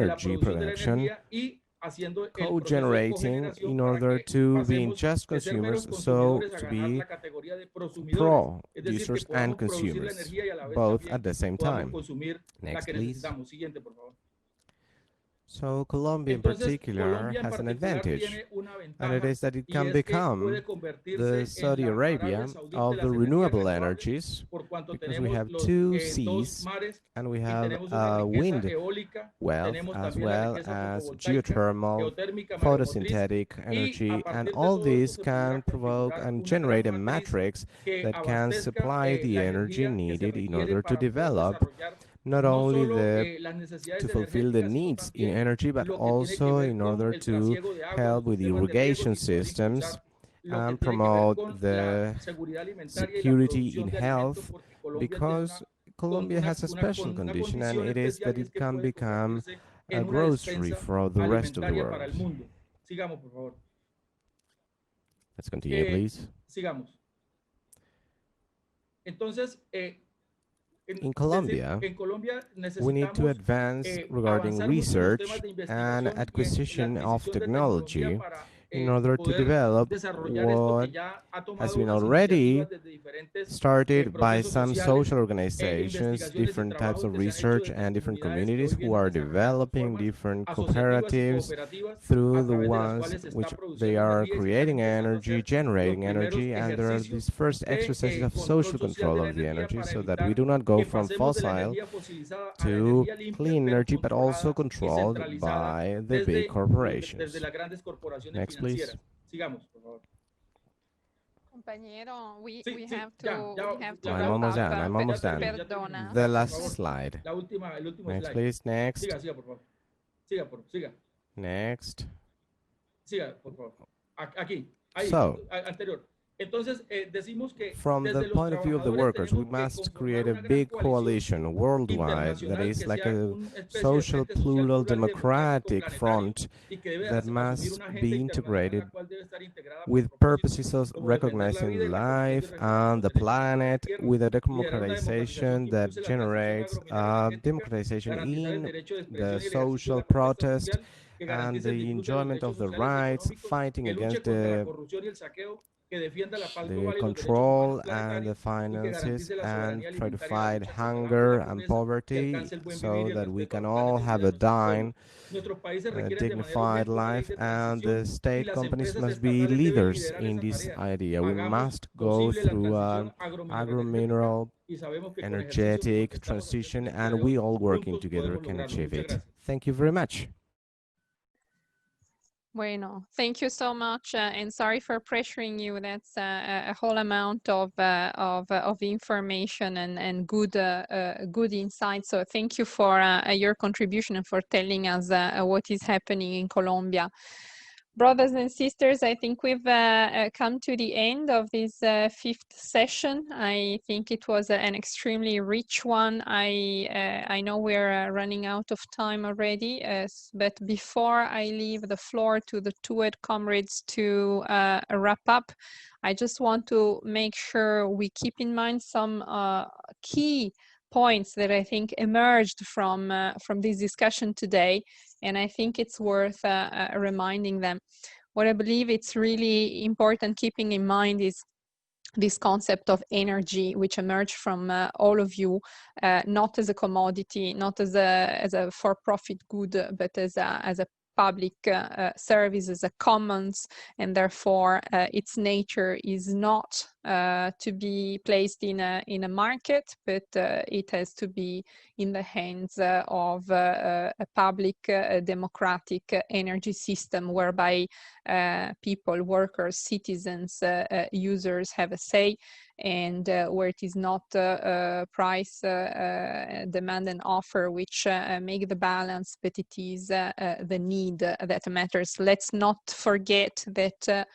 energy producción de la production energía y haciendo el proceso de co-generating cogeneración in para order que to be pasemos just de ser meros consumers, so consumidores a to ganar be la categoría de prosumidores. Es decir, que producers and podamos producir la consumers, energía y a la vez both también at the same podamos time. consumir la Next, que please. necesitamos. Siguiente, por favor. So Colombia in Entonces, particular Colombia en has an particular advantage, tiene una and it ventaja is that it y can es que become puede convertirse the en Saudi la Arabia Arabia Saudita de of las the energías renewable renovables energies, por cuanto because we tenemos have los two dos seas mares and we y have tenemos una riqueza wind eólica, wealth tenemos as también la well riqueza as fotovoltaica, geothermal, geotérmica, mareomotriz photosynthetic y a energy, and partir de all todo these esto se can podrá provoke configurar and una generate a gran matriz matrix que that can abastezca supply the la energy energía que se needed in requiere order to para poder develop desarrollar not no only solo to las necesidades fulfill the energéticas, sino needs in también energy, but lo que tiene que also ver in con order el to trasiego de agua, help los with sistemas de riego irrigation y poder systems impulsar lo que and tiene que ver promote con the la seguridad alimentaria y la security in producción de health, alimentos, porque Colombia tiene because Colombia has a special una condition, and condición it is especial that y es it que can puede become convertirse a en una grocery despensa for the rest of the alimentaria para el world. mundo. Sigamos, por favor. Let's continue, please. Sigamos. Entonces, In Colombia, en Colombia we need to necesitamos advance regarding avanzar mucho en los research temas de and investigación y en la acquisition of adquisición de technology tecnología para in order to poder develop desarrollar esto que what ya ha has tomado been unas already iniciativas desde diferentes started by procesos some sociales, social organizations, investigaciones y different types trabajos of que se han hecho research, desde and different comunidades que communities hoy who vienen are desarrollando developing formas different asociativas y cooperatives cooperativas through a the través de las ones cuales se which está produciendo they are energía y se están creating empezando a energy, hacer los generating primeros energy, and there are ejercicios these first exercises de of control social social control de la of the energía energy para so that we evitar do not go que from pasemos de la fossil energía fosilizada a la to energía limpia, clean pero energy, but also controlada y controlled centralizada by the big desde corporations. las grandes corporaciones Next, please. financieras. Sigamos, por favor. Compañero, we Sí, have ya, to, we have to la wrap almost up. done. I'm almost done. Perdona. The Por last favor. slide. El último Next, slide. please. Next. Siga, siga, por favor. Siga. Next. Siga, por favor. Aquí, ahí, So, anterior. Entonces, decimos que from desde the los point of view of the trabajadores workers, we tenemos que must conformar create a una gran big coalición coalition worldwide that internacional is que like sea a una especie de social, frente social, plural, plural y democrático democratic planetario front y que debe that asumir must una agenda be internacional integrated la cual debe estar integrada por with propósitos purposes of como defender la vida recognizing y la protección life del and the respeto a los derechos planet, humanos, with a liderar una democratization democratización que that impulse la transición generates agrominera-energética, democratization garantizar el in derecho de the expresión y el ejercicio de social la protesta protest social, que and garantice el the disfrute de los enjoyment of derechos the sociales y rights, económicos, fighting que luche against contra la the corrupción y el saqueo, que defienda la paz the global y los derechos control humanos and the planetarios y que finances garantice la and soberanía try to alimentaria, la fight lucha contra el hambre y hunger la and pobreza y poverty alcance el buen vivir so y el that we respeto a can los all planes de have vida a de nuestros pueblos. dine, Nuestros países requieren de manera dignified urgente una ley life, de and transición the y state las companies empresas must be estatales deben leaders liderar in esa this tarea. idea. We Hagamos must go posible la through an transición agrominero-energética agro-mineral y sabemos que con ejercicios como el que energetic estamos haciendo transition, el día and de we hoy, all working juntos together podemos can lograrlo. achieve Muchas it. gracias. Thank you very much. Bueno, thank you so much, and sorry for pressuring you. That's a whole amount of information and good insights. So thank you for your contribution and for telling us what is happening in Colombia. Brothers and sisters, I think we've come to the end of this fifth session. I think it was an extremely rich one. I know we're running out of time already, but before I leave the floor to the two comrades to wrap up, I just want to make sure we keep in mind some key points that I think emerged from this discussion today, and I think it's worth reminding them. What I believe it's really important keeping in mind is this concept of energy, which emerged from all of you, not as a commodity, not as a for-profit good, but as a public service, as a commons, and therefore its nature is not to be placed in a market, but it has to be in the hands of a public democratic energy system whereby people, workers, citizens, users have a say, and where it is not price, demand and offer which make the balance, but it is the need that matters. Let's not forget that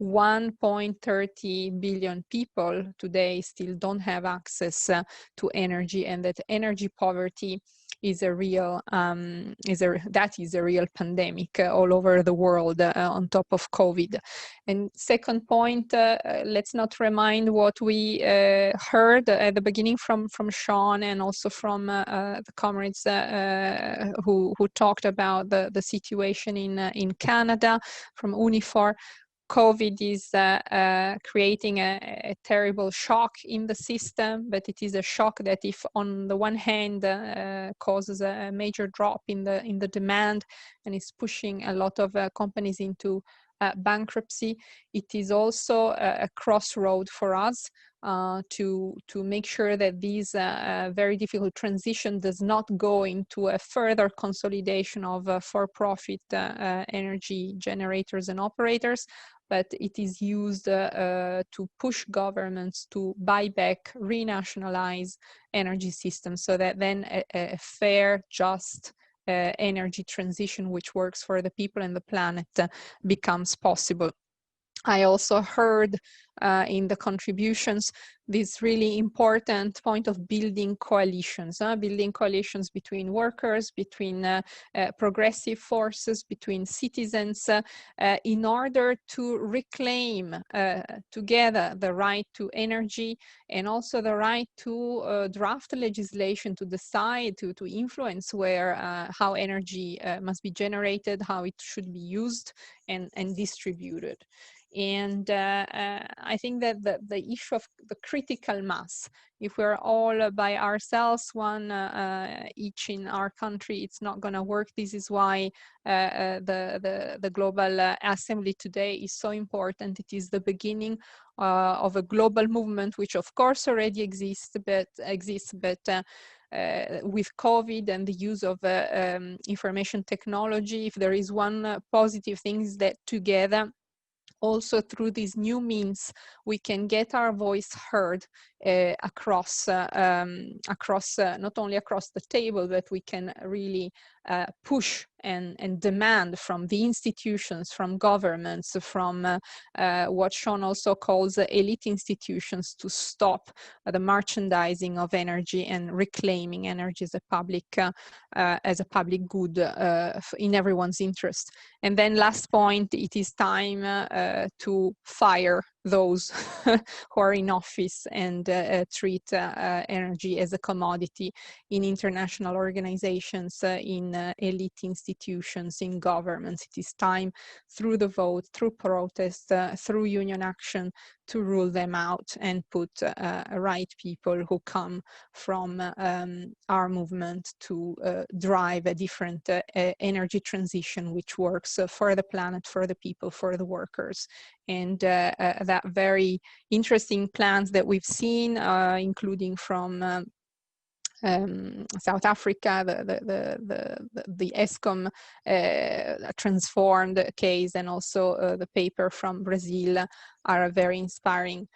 1.30 billion people today still don't have access to energy, and that energy poverty is a real pandemic all over the world on top of COVID. And second point, let's not remind what we heard at the beginning from Sean and also from the comrades who talked about the situation in Canada from Unifor. COVID is creating a terrible shock in the system, but it is a shock that, if on the one hand causes a major drop in the demand and is pushing a lot of companies into bankruptcy, it is also a crossroad for us to make sure that this very difficult transition does not go into a further consolidation of for-profit energy generators and operators, but it is used to push governments to buy back, renationalize energy systems, so that then a fair, just energy transition which works for the people and the planet becomes possible. I also heard in the contributions this really important point of building coalitions between workers, between progressive forces, between citizens, in order to reclaim together the right to energy and also the right to draft legislation, to decide, to influence where how energy must be generated, how it should be used and distributed. And I think that the issue of the critical mass, if we're all by ourselves, one each in our country, it's not going to work. This is why the Global Assembly today is so important. It is the beginning of a global movement, which of course already exists, but with COVID and the use of information technology, if there is one positive thing, is that together, also through these new means, we can get our voice heard across not only across the table, but we can really push and demand from the institutions, from governments, from what Sean also calls elite institutions, to stop the merchandising of energy and reclaiming energy as a public good in everyone's interest. And then last point, it is time to fire those who are in office and treat energy as a commodity in international organizations, in elite institutions, in governments. It is time, through the vote, through protest, through union action, to rule them out and put right people who come from our movement to drive a different energy transition which works for the planet, for the people, for the workers. And that very interesting plans that we've seen, including from South Africa, the ESCOM transformed case, and also the paper from Brazil, are a very inspiring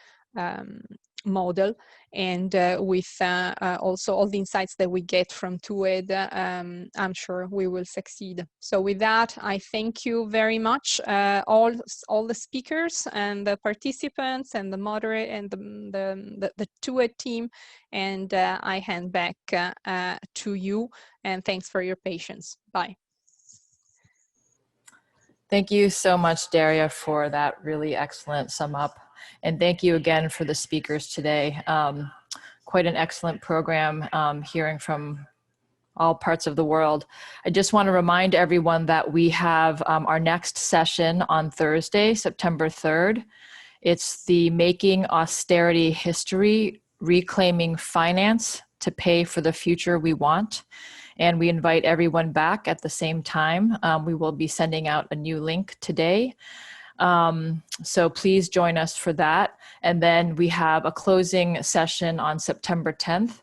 model. And with also all the insights that we get from TUED, I'm sure we will succeed. So with that, I thank you very much, all the speakers and the participants and the moderator and the TUED team. And I hand back to you, and thanks for your patience. Bye. Thank you so much, Daria, for that really excellent sum up. And thank you again for the speakers today. Quite an excellent program, hearing from all parts of the world. I just want to remind everyone that we have our next session on Thursday, September 3rd. It's the Making Austerity History, Reclaiming Finance to Pay for the Future We Want. And we invite everyone back at the same time. We will be sending out a new link today. So please join us for that. And then we have a closing session on September 10th,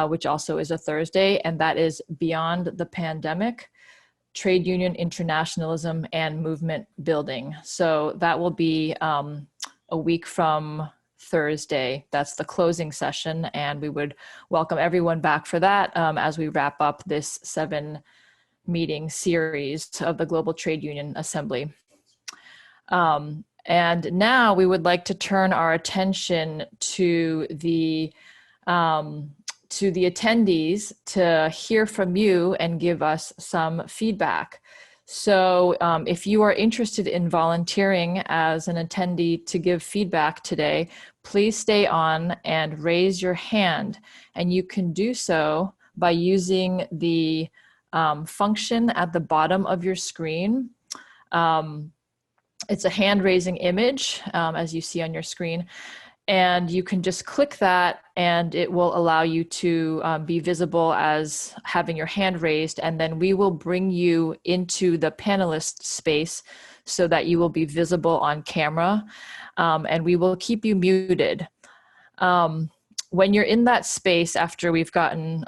which also is a Thursday, and that is Beyond the Pandemic, Trade Union Internationalism and Movement Building. So that will be a week from Thursday. That's the closing session, and we would welcome everyone back for that as we wrap up this 7-meeting series of the Global Trade Union Assembly. And now we would like to turn our attention to the to the attendees to hear from you and give us some feedback. So if you are interested in volunteering as an attendee to give feedback today, please stay on and raise your hand. And you can do so by using the function at the bottom of your screen. It's a hand raising image, as you see on your screen. And you can just click that and it will allow you to be visible as having your hand raised. And then we will bring you into the panelist space so that you will be visible on camera, and we will keep you muted. When you're in that space, after we've gotten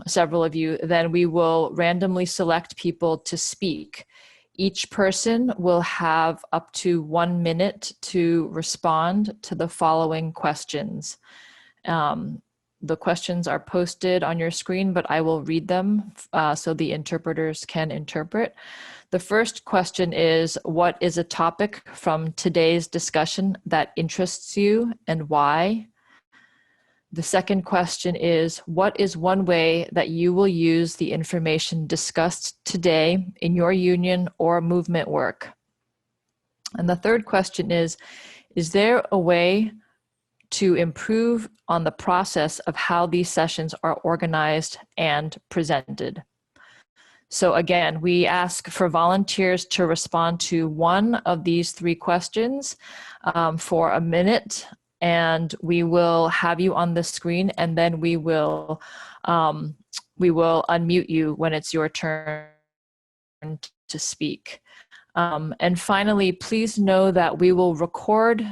several of you, then we will randomly select people to speak. Each person will have up to 1 minute to respond to the following questions. The questions are posted on your screen, but I will read them so the interpreters can interpret. The first question is, what is a topic from today's discussion that interests you and why? The second question is, what is one way that you will use the information discussed today in your union or movement work? And the third question is there a way to improve on the process of how these sessions are organized and presented? So again, we ask for volunteers to respond to one of these three questions for a minute. And we will have you on the screen, and then we will unmute you when it's your turn to speak. And finally, please know that we will record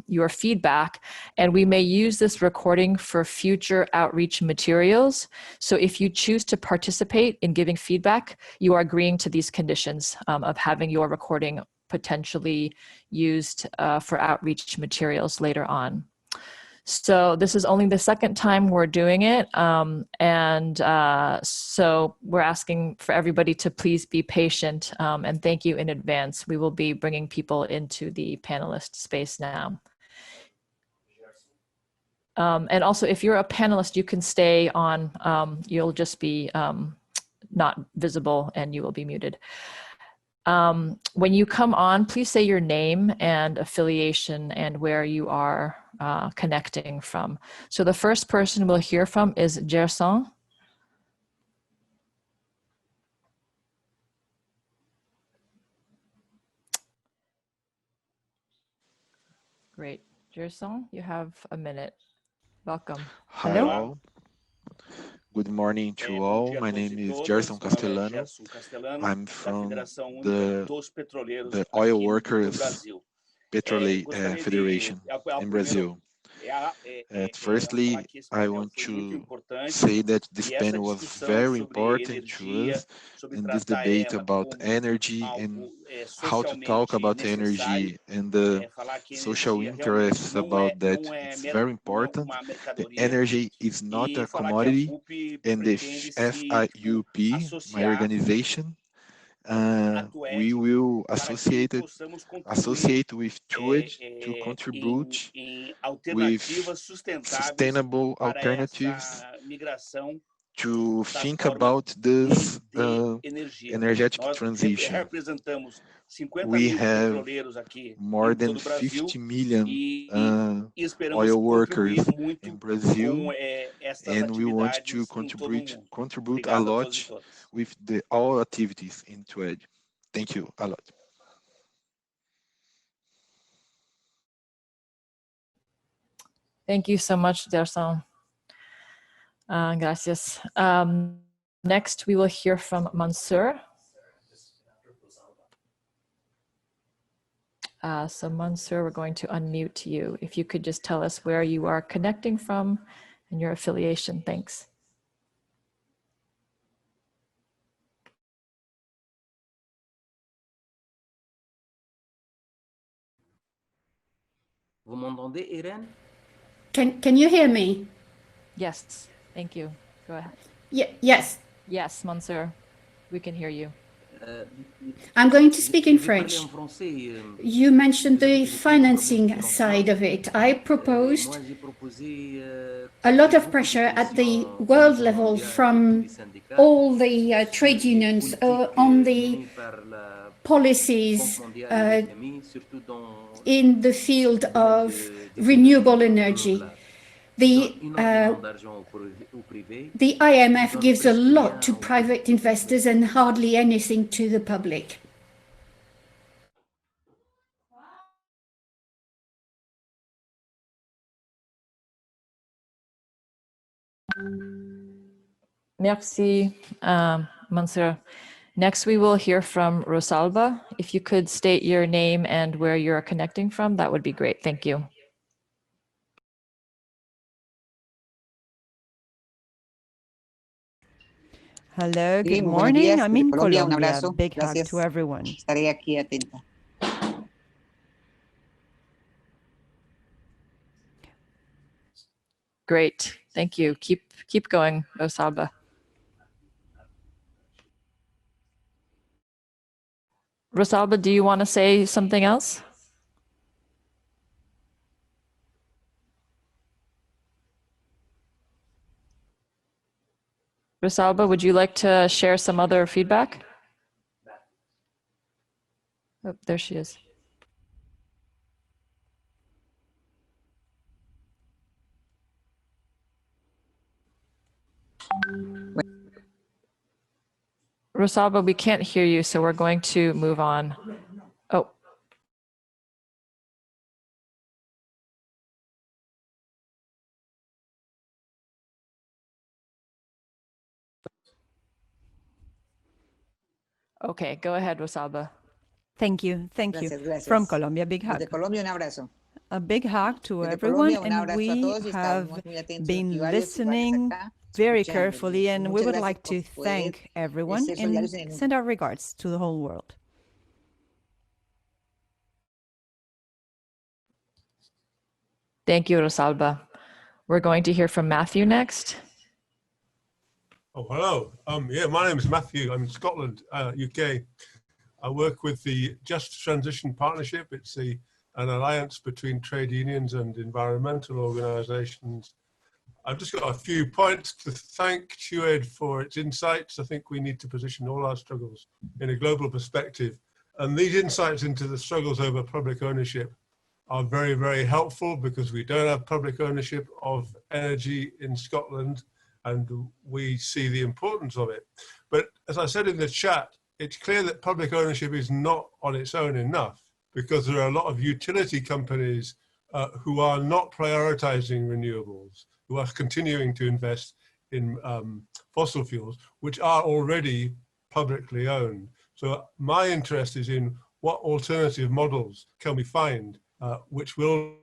your feedback, and we may use this recording for future outreach materials. So if you choose to participate in giving feedback, you are agreeing to these conditions of having your recording potentially used for outreach materials later on. So this is only the second time we're doing it. So we're asking for everybody to please be patient, and thank you in advance. We will be bringing people into the panelist space now. And also, if you're a panelist, you can stay on, you'll just be not visible and you will be muted. When you come on, please say your name and affiliation and where you are connecting from. So the first person we'll hear from is Gerson. Great. Gerson, you have a minute. Welcome. Hello. Good morning to all. My name is Gerson Castellano. I'm from the Oil Workers Petroleum Federation in Brazil. Firstly, I want to say that this panel was very important to us in this debate about energy and how to talk about energy and the social interests about that. It's very important. The energy is not a commodity, and the FIUP, my organization, we will associate with TUED to contribute with sustainable alternatives to think about this energetic transition. We have more than 50 million oil workers in Brazil, and we want to contribute a lot with all activities in TUED. Thank you a lot. Thank you so much, Gerson. Gracias. Next, we will hear from Mansour. So Mansour, we're going to unmute you. If you could just tell us where you are connecting from and your affiliation. Thanks. Can you hear me? Yes, thank you. Go ahead. Yes. Yes, Mansour, we can hear you. I'm going to speak in French. You mentioned the financing side of it. I proposed a lot of pressure at the world level from all the trade unions on the policies in the field of renewable energy. The IMF gives a lot to private investors and hardly anything to the public. Merci, Mansour. Next, we will hear from Rosalba. If you could state your name and where you're connecting from, that would be great. Thank you. Hello, good morning. I'm in Colombia. Big hug to everyone. Estaré aquí atenta. Great. Thank you. Keep going, Rosalba. Rosalba, do you want to say something else? Rosalba, would you like to share some other feedback? Oh, there she is. Rosalba, we can't hear you, so we're going to move on. Oh. Okay, go ahead, Rosalba. Thank you. Thank you. Gracias. From Colombia, big hug. Desde Colombia, un abrazo. A big hug to Desde everyone, Colombia, un and abrazo a we todos y have estábamos muy atentos been aquí, varios listening acá, very escuchando. carefully, and we Muchas would gracias like to por poder thank everyone ser and solidarios en el mundo. send our regards to the whole world. Thank you, Rosalba. We're going to hear from Matthew next. Oh, hello. Yeah, my name is Matthew. I'm in Scotland, UK. I work with the Just Transition Partnership. It's an alliance between trade unions and environmental organizations. I've just got a few points to thank TUED for its insights. I think we need to position all our struggles in a global perspective. And these insights into the struggles over public ownership are very, very helpful because we don't have public ownership of energy in Scotland, and we see the importance of it. But as I said in the chat, it's clear that public ownership is not on its own enough because there are a lot of utility companies who are not prioritizing renewables, who are continuing to invest in fossil fuels, which are already publicly owned. So my interest is in what alternative models can we find which will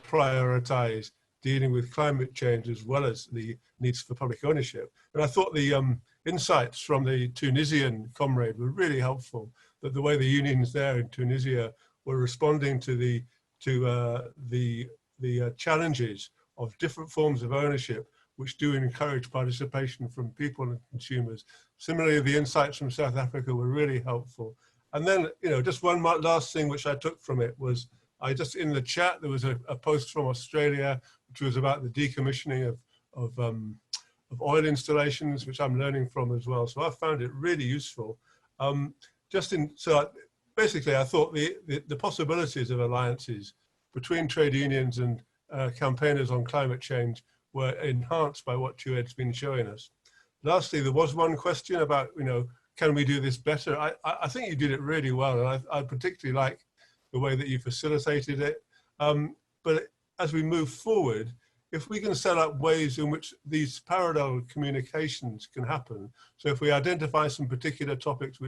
prioritize dealing with climate change as well as the needs for public ownership. And I thought the insights from the Tunisian comrade were really helpful, that the way the unions there in Tunisia were responding to the challenges of different forms of ownership, which do encourage participation from people and consumers. Similarly, the insights from South Africa were really helpful. And then, just one last thing which I took from it was, in the chat, there was a post from Australia, which was about the decommissioning of oil installations, which I'm learning from as well. So I found it really useful. Basically, I thought the possibilities of alliances between trade unions and campaigners on climate change were enhanced by what TUED's been showing us. Lastly, there was one question about, can we do this better? I think you did it really well, and I particularly like the way that you facilitated it. But as we move forward, if we can set up ways in which these parallel communications can happen, so if we identify some particular topics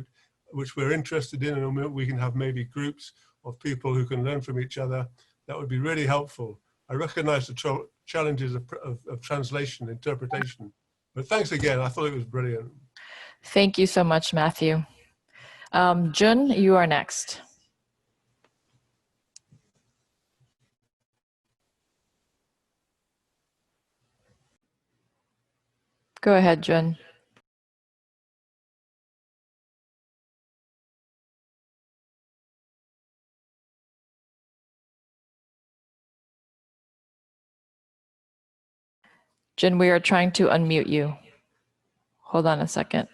which we're interested in, and we can have maybe groups of people who can learn from each other, that would be really helpful. I recognize the challenges of translation, interpretation, but thanks again. I thought it was brilliant. Thank you so much, Matthew. Jun, you are next. Go ahead, Jun. Jin, we are trying to unmute you. Hold on a second.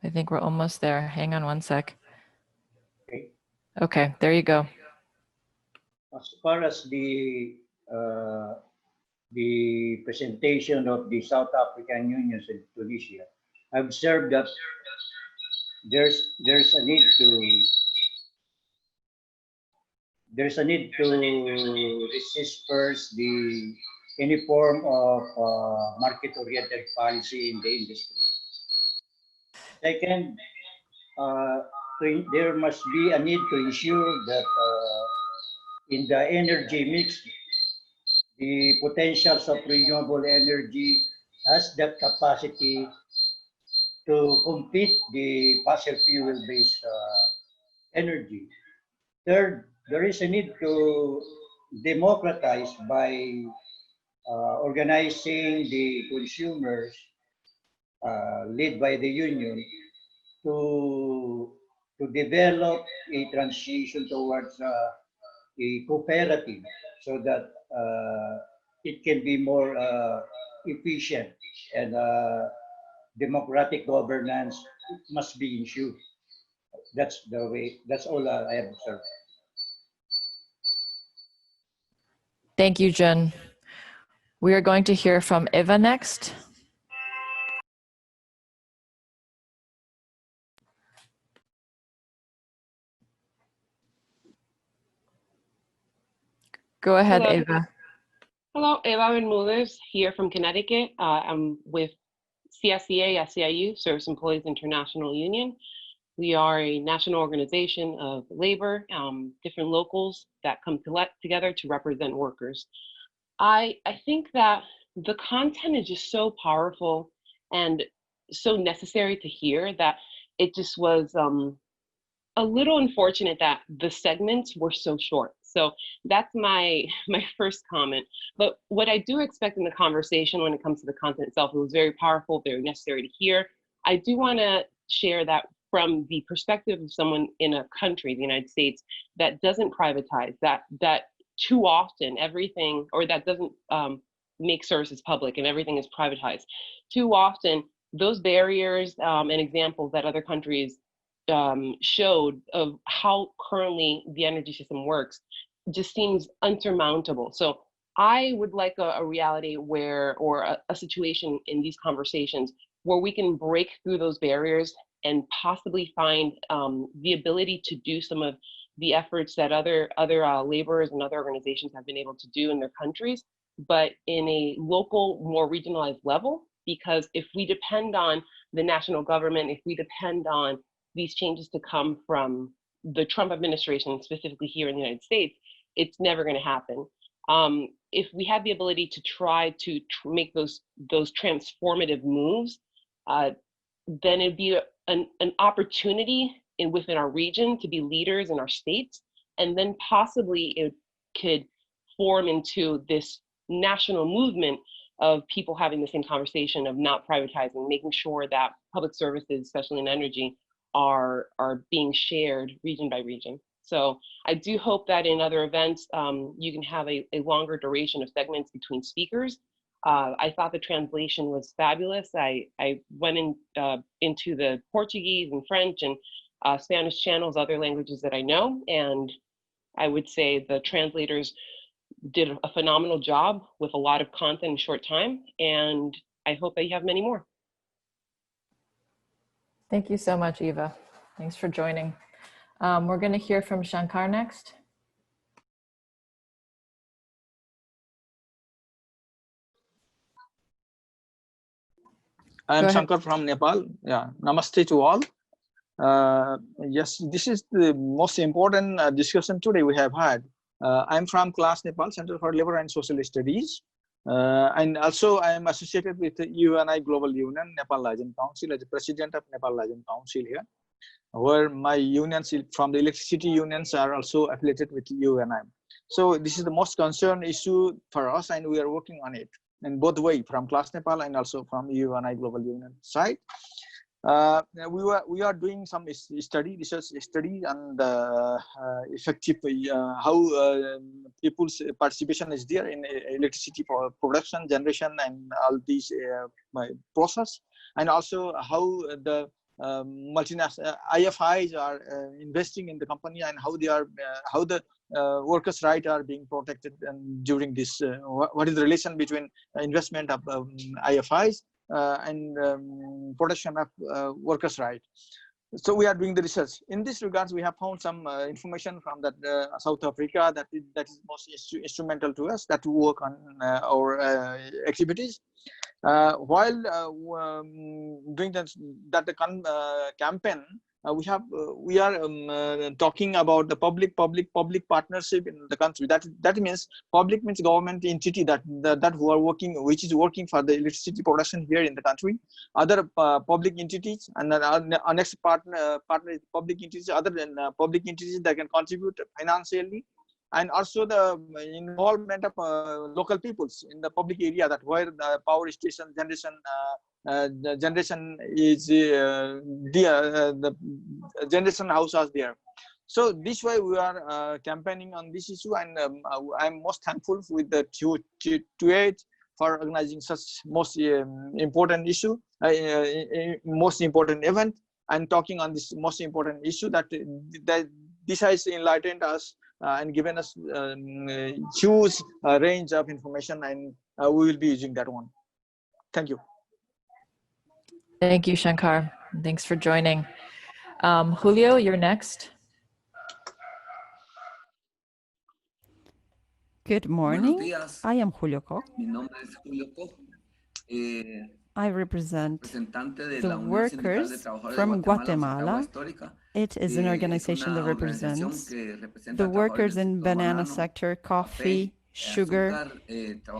I think we're almost there. Hang on one sec. Okay, there you go. As far as the presentation of the South African Union and Tunisia, I observed that there's a need to resist first any form of market-oriented policy in the industry. Second, there must be a need to ensure that in the energy mix, the potentials of renewable energy has that capacity to compete the fossil fuel-based energy. Third, there is a need to democratize by organizing the consumers led by the union to develop a transition towards a cooperative so that it can be more efficient and democratic governance must be ensured. That's the way, that's all I have observed. Thank you, Jun. We are going to hear from Eva next. Go ahead, Hello. Eva. Hello, Eva Bermudez here from Connecticut. I'm with CSEA, SEIU, Service Employees International Union. We are a national organization of labor, different locals that come together to represent workers. I think that the content is just so powerful and so necessary to hear that it just was a little unfortunate that the segments were so short. So that's my first comment. But what I do expect in the conversation when it comes to the content itself, it was very powerful, very necessary to hear. I do want to share that from the perspective of someone in a country, the United States, that doesn't privatize, that too often everything, or that doesn't make services public and everything is privatized. Too often, those barriers and examples that other countries showed of how currently the energy system works just seems unsurmountable. So I would like a reality where, or a situation in these conversations where we can break through those barriers and possibly find the ability to do some of the efforts that other laborers and other organizations have been able to do in their countries, but in a local, more regionalized level. Because if we depend on the national government, if we depend on these changes to come from the Trump administration, specifically here in the United States, it's never going to happen. If we had the ability to try to make those transformative moves, then it'd be an opportunity within our region to be leaders in our states, and then possibly it could form into this national movement of people having the same conversation of not privatizing, making sure that public services, especially in energy, are being shared region by region. So I do hope that in other events, you can have a longer duration of segments between speakers. I thought the translation was fabulous. I went into the Portuguese and French and Spanish channels, other languages that I know, and I would say the translators did a phenomenal job with a lot of content in a short time, and I hope that you have many more. Thank you so much, Eva. Thanks for joining. We're going to hear from Shankar next. I am Shankar from Nepal. Yeah, namaste to all. Yes, this is the most important discussion today we have had. I'm from CLAS Nepal, Center for Labor and Social Studies. And also I am associated with the UNI Global Union, Nepal Liaison Council, as the president of Nepal Liaison Council here, where my unions from the electricity unions are also affiliated with UNI. So this is the most concerned issue for us, and we are working on it. in both way, from Class Nepal and also from UNI Global Union side. We are doing some research study on the effective how people's participation is there in electricity production, generation, and all these process, and also how the multinational IFIs are investing in the company, and how they are how the workers' rights are being protected, and during this what is the relation between investment of IFIs and protection of workers' rights. So we are doing the research. In this regards, we have found some information from that South Africa that is most instrumental to us, that to work on our activities. While doing that campaign, we are talking about the public partnership in the country. That means public means government entity that who are working, which is working for the electricity production here in the country. Other public entities, and our next partner is public entities, other than public entities that can contribute financially, and also the involvement of local peoples in the public area, that where the power station the generation is the generation house are there. So this way we are campaigning on this issue, and I'm most thankful with the 228 for organizing such most important issue, most important event, and talking on this most important issue, that this has enlightened us and given us huge range of information, and we will be using that one. Thank you. Thank you, Shankar. Thanks for joining. Julio, you're next. Good morning. I am Julio Koch. I represent the workers from Guatemala. It is an organization that represents the workers in banana sector, coffee, sugar,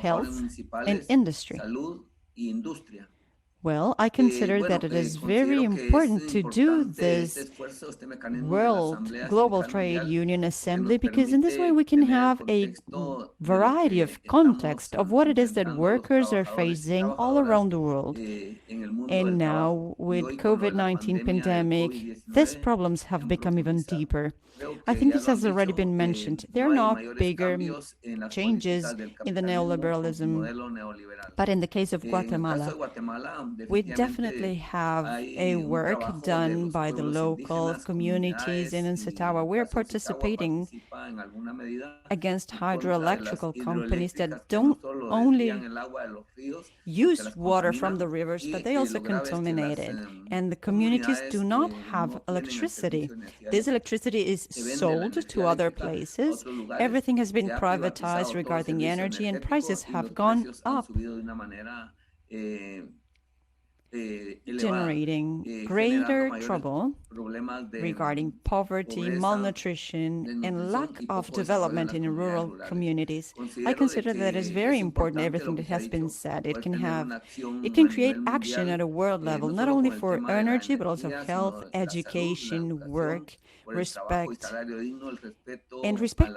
health, and industry. Well, I consider that it is very important to do this Global Trade Union Assembly, because in this way we can have a variety of context of what it is that workers are facing all around the world. And now with COVID-19 pandemic, these problems have become even deeper. I think this has already been mentioned. There are not bigger changes in the neoliberalism, but in the case of Guatemala, we definitely have a work done by the local communities, and in Setagua we're participating against hydroelectrical companies that don't only use water from the rivers, but they also contaminate it. And the communities do not have electricity. This electricity is sold to other places. Everything has been privatized regarding energy, and prices have gone up, generating greater trouble regarding poverty, malnutrition, and lack of development in rural communities. I consider that it's very important, everything that has been said. It can create action at a world level, not only for energy, but also health, education, work, respect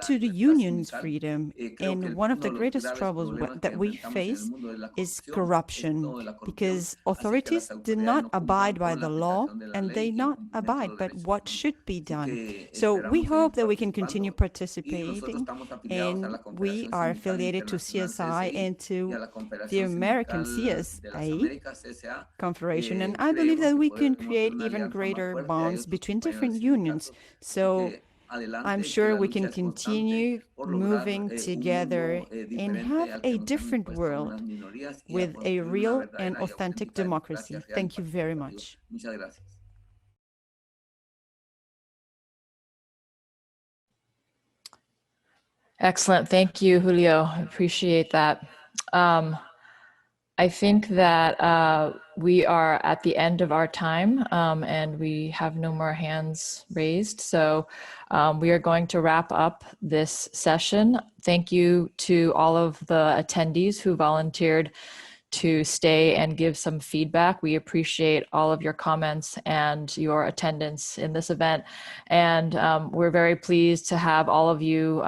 to the union's freedom. And one of the greatest troubles that we face is corruption, because authorities do not abide by the law, and they not abide by what should be done. So we hope that we can continue participating, and we are affiliated to CSI and to the American CSA Confederation, and I believe that we can create even greater bonds between different unions. So I'm sure we can continue moving together and have a different world with a real and authentic democracy. Thank you very much. Excellent. Thank you, Julio. I appreciate that. I think that we are at the end of our time, and we have no more hands raised. So we are going to wrap up this session. Thank you to all of the attendees who volunteered to stay and give some feedback. We appreciate all of your comments and your attendance in this event. And we're very pleased to have all of you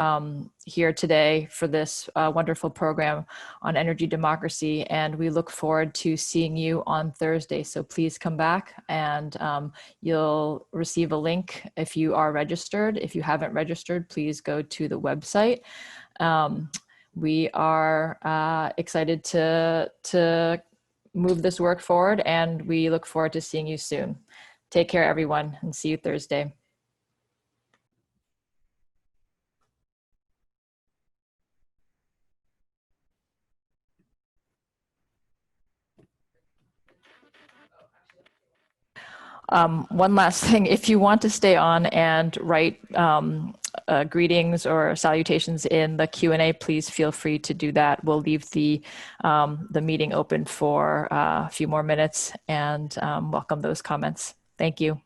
here today for this wonderful program on energy democracy. And we look forward to seeing you on Thursday. So please come back, and you'll receive a link if you are registered. If you haven't registered, please go to the website. We are excited to move this work forward, and we look forward to seeing you soon. Take care, everyone, and see you Thursday. One last thing, if you want to stay on and write greetings or salutations in the Q&A, please feel free to do that. We'll leave the meeting open for a few more minutes and welcome those comments. Thank you.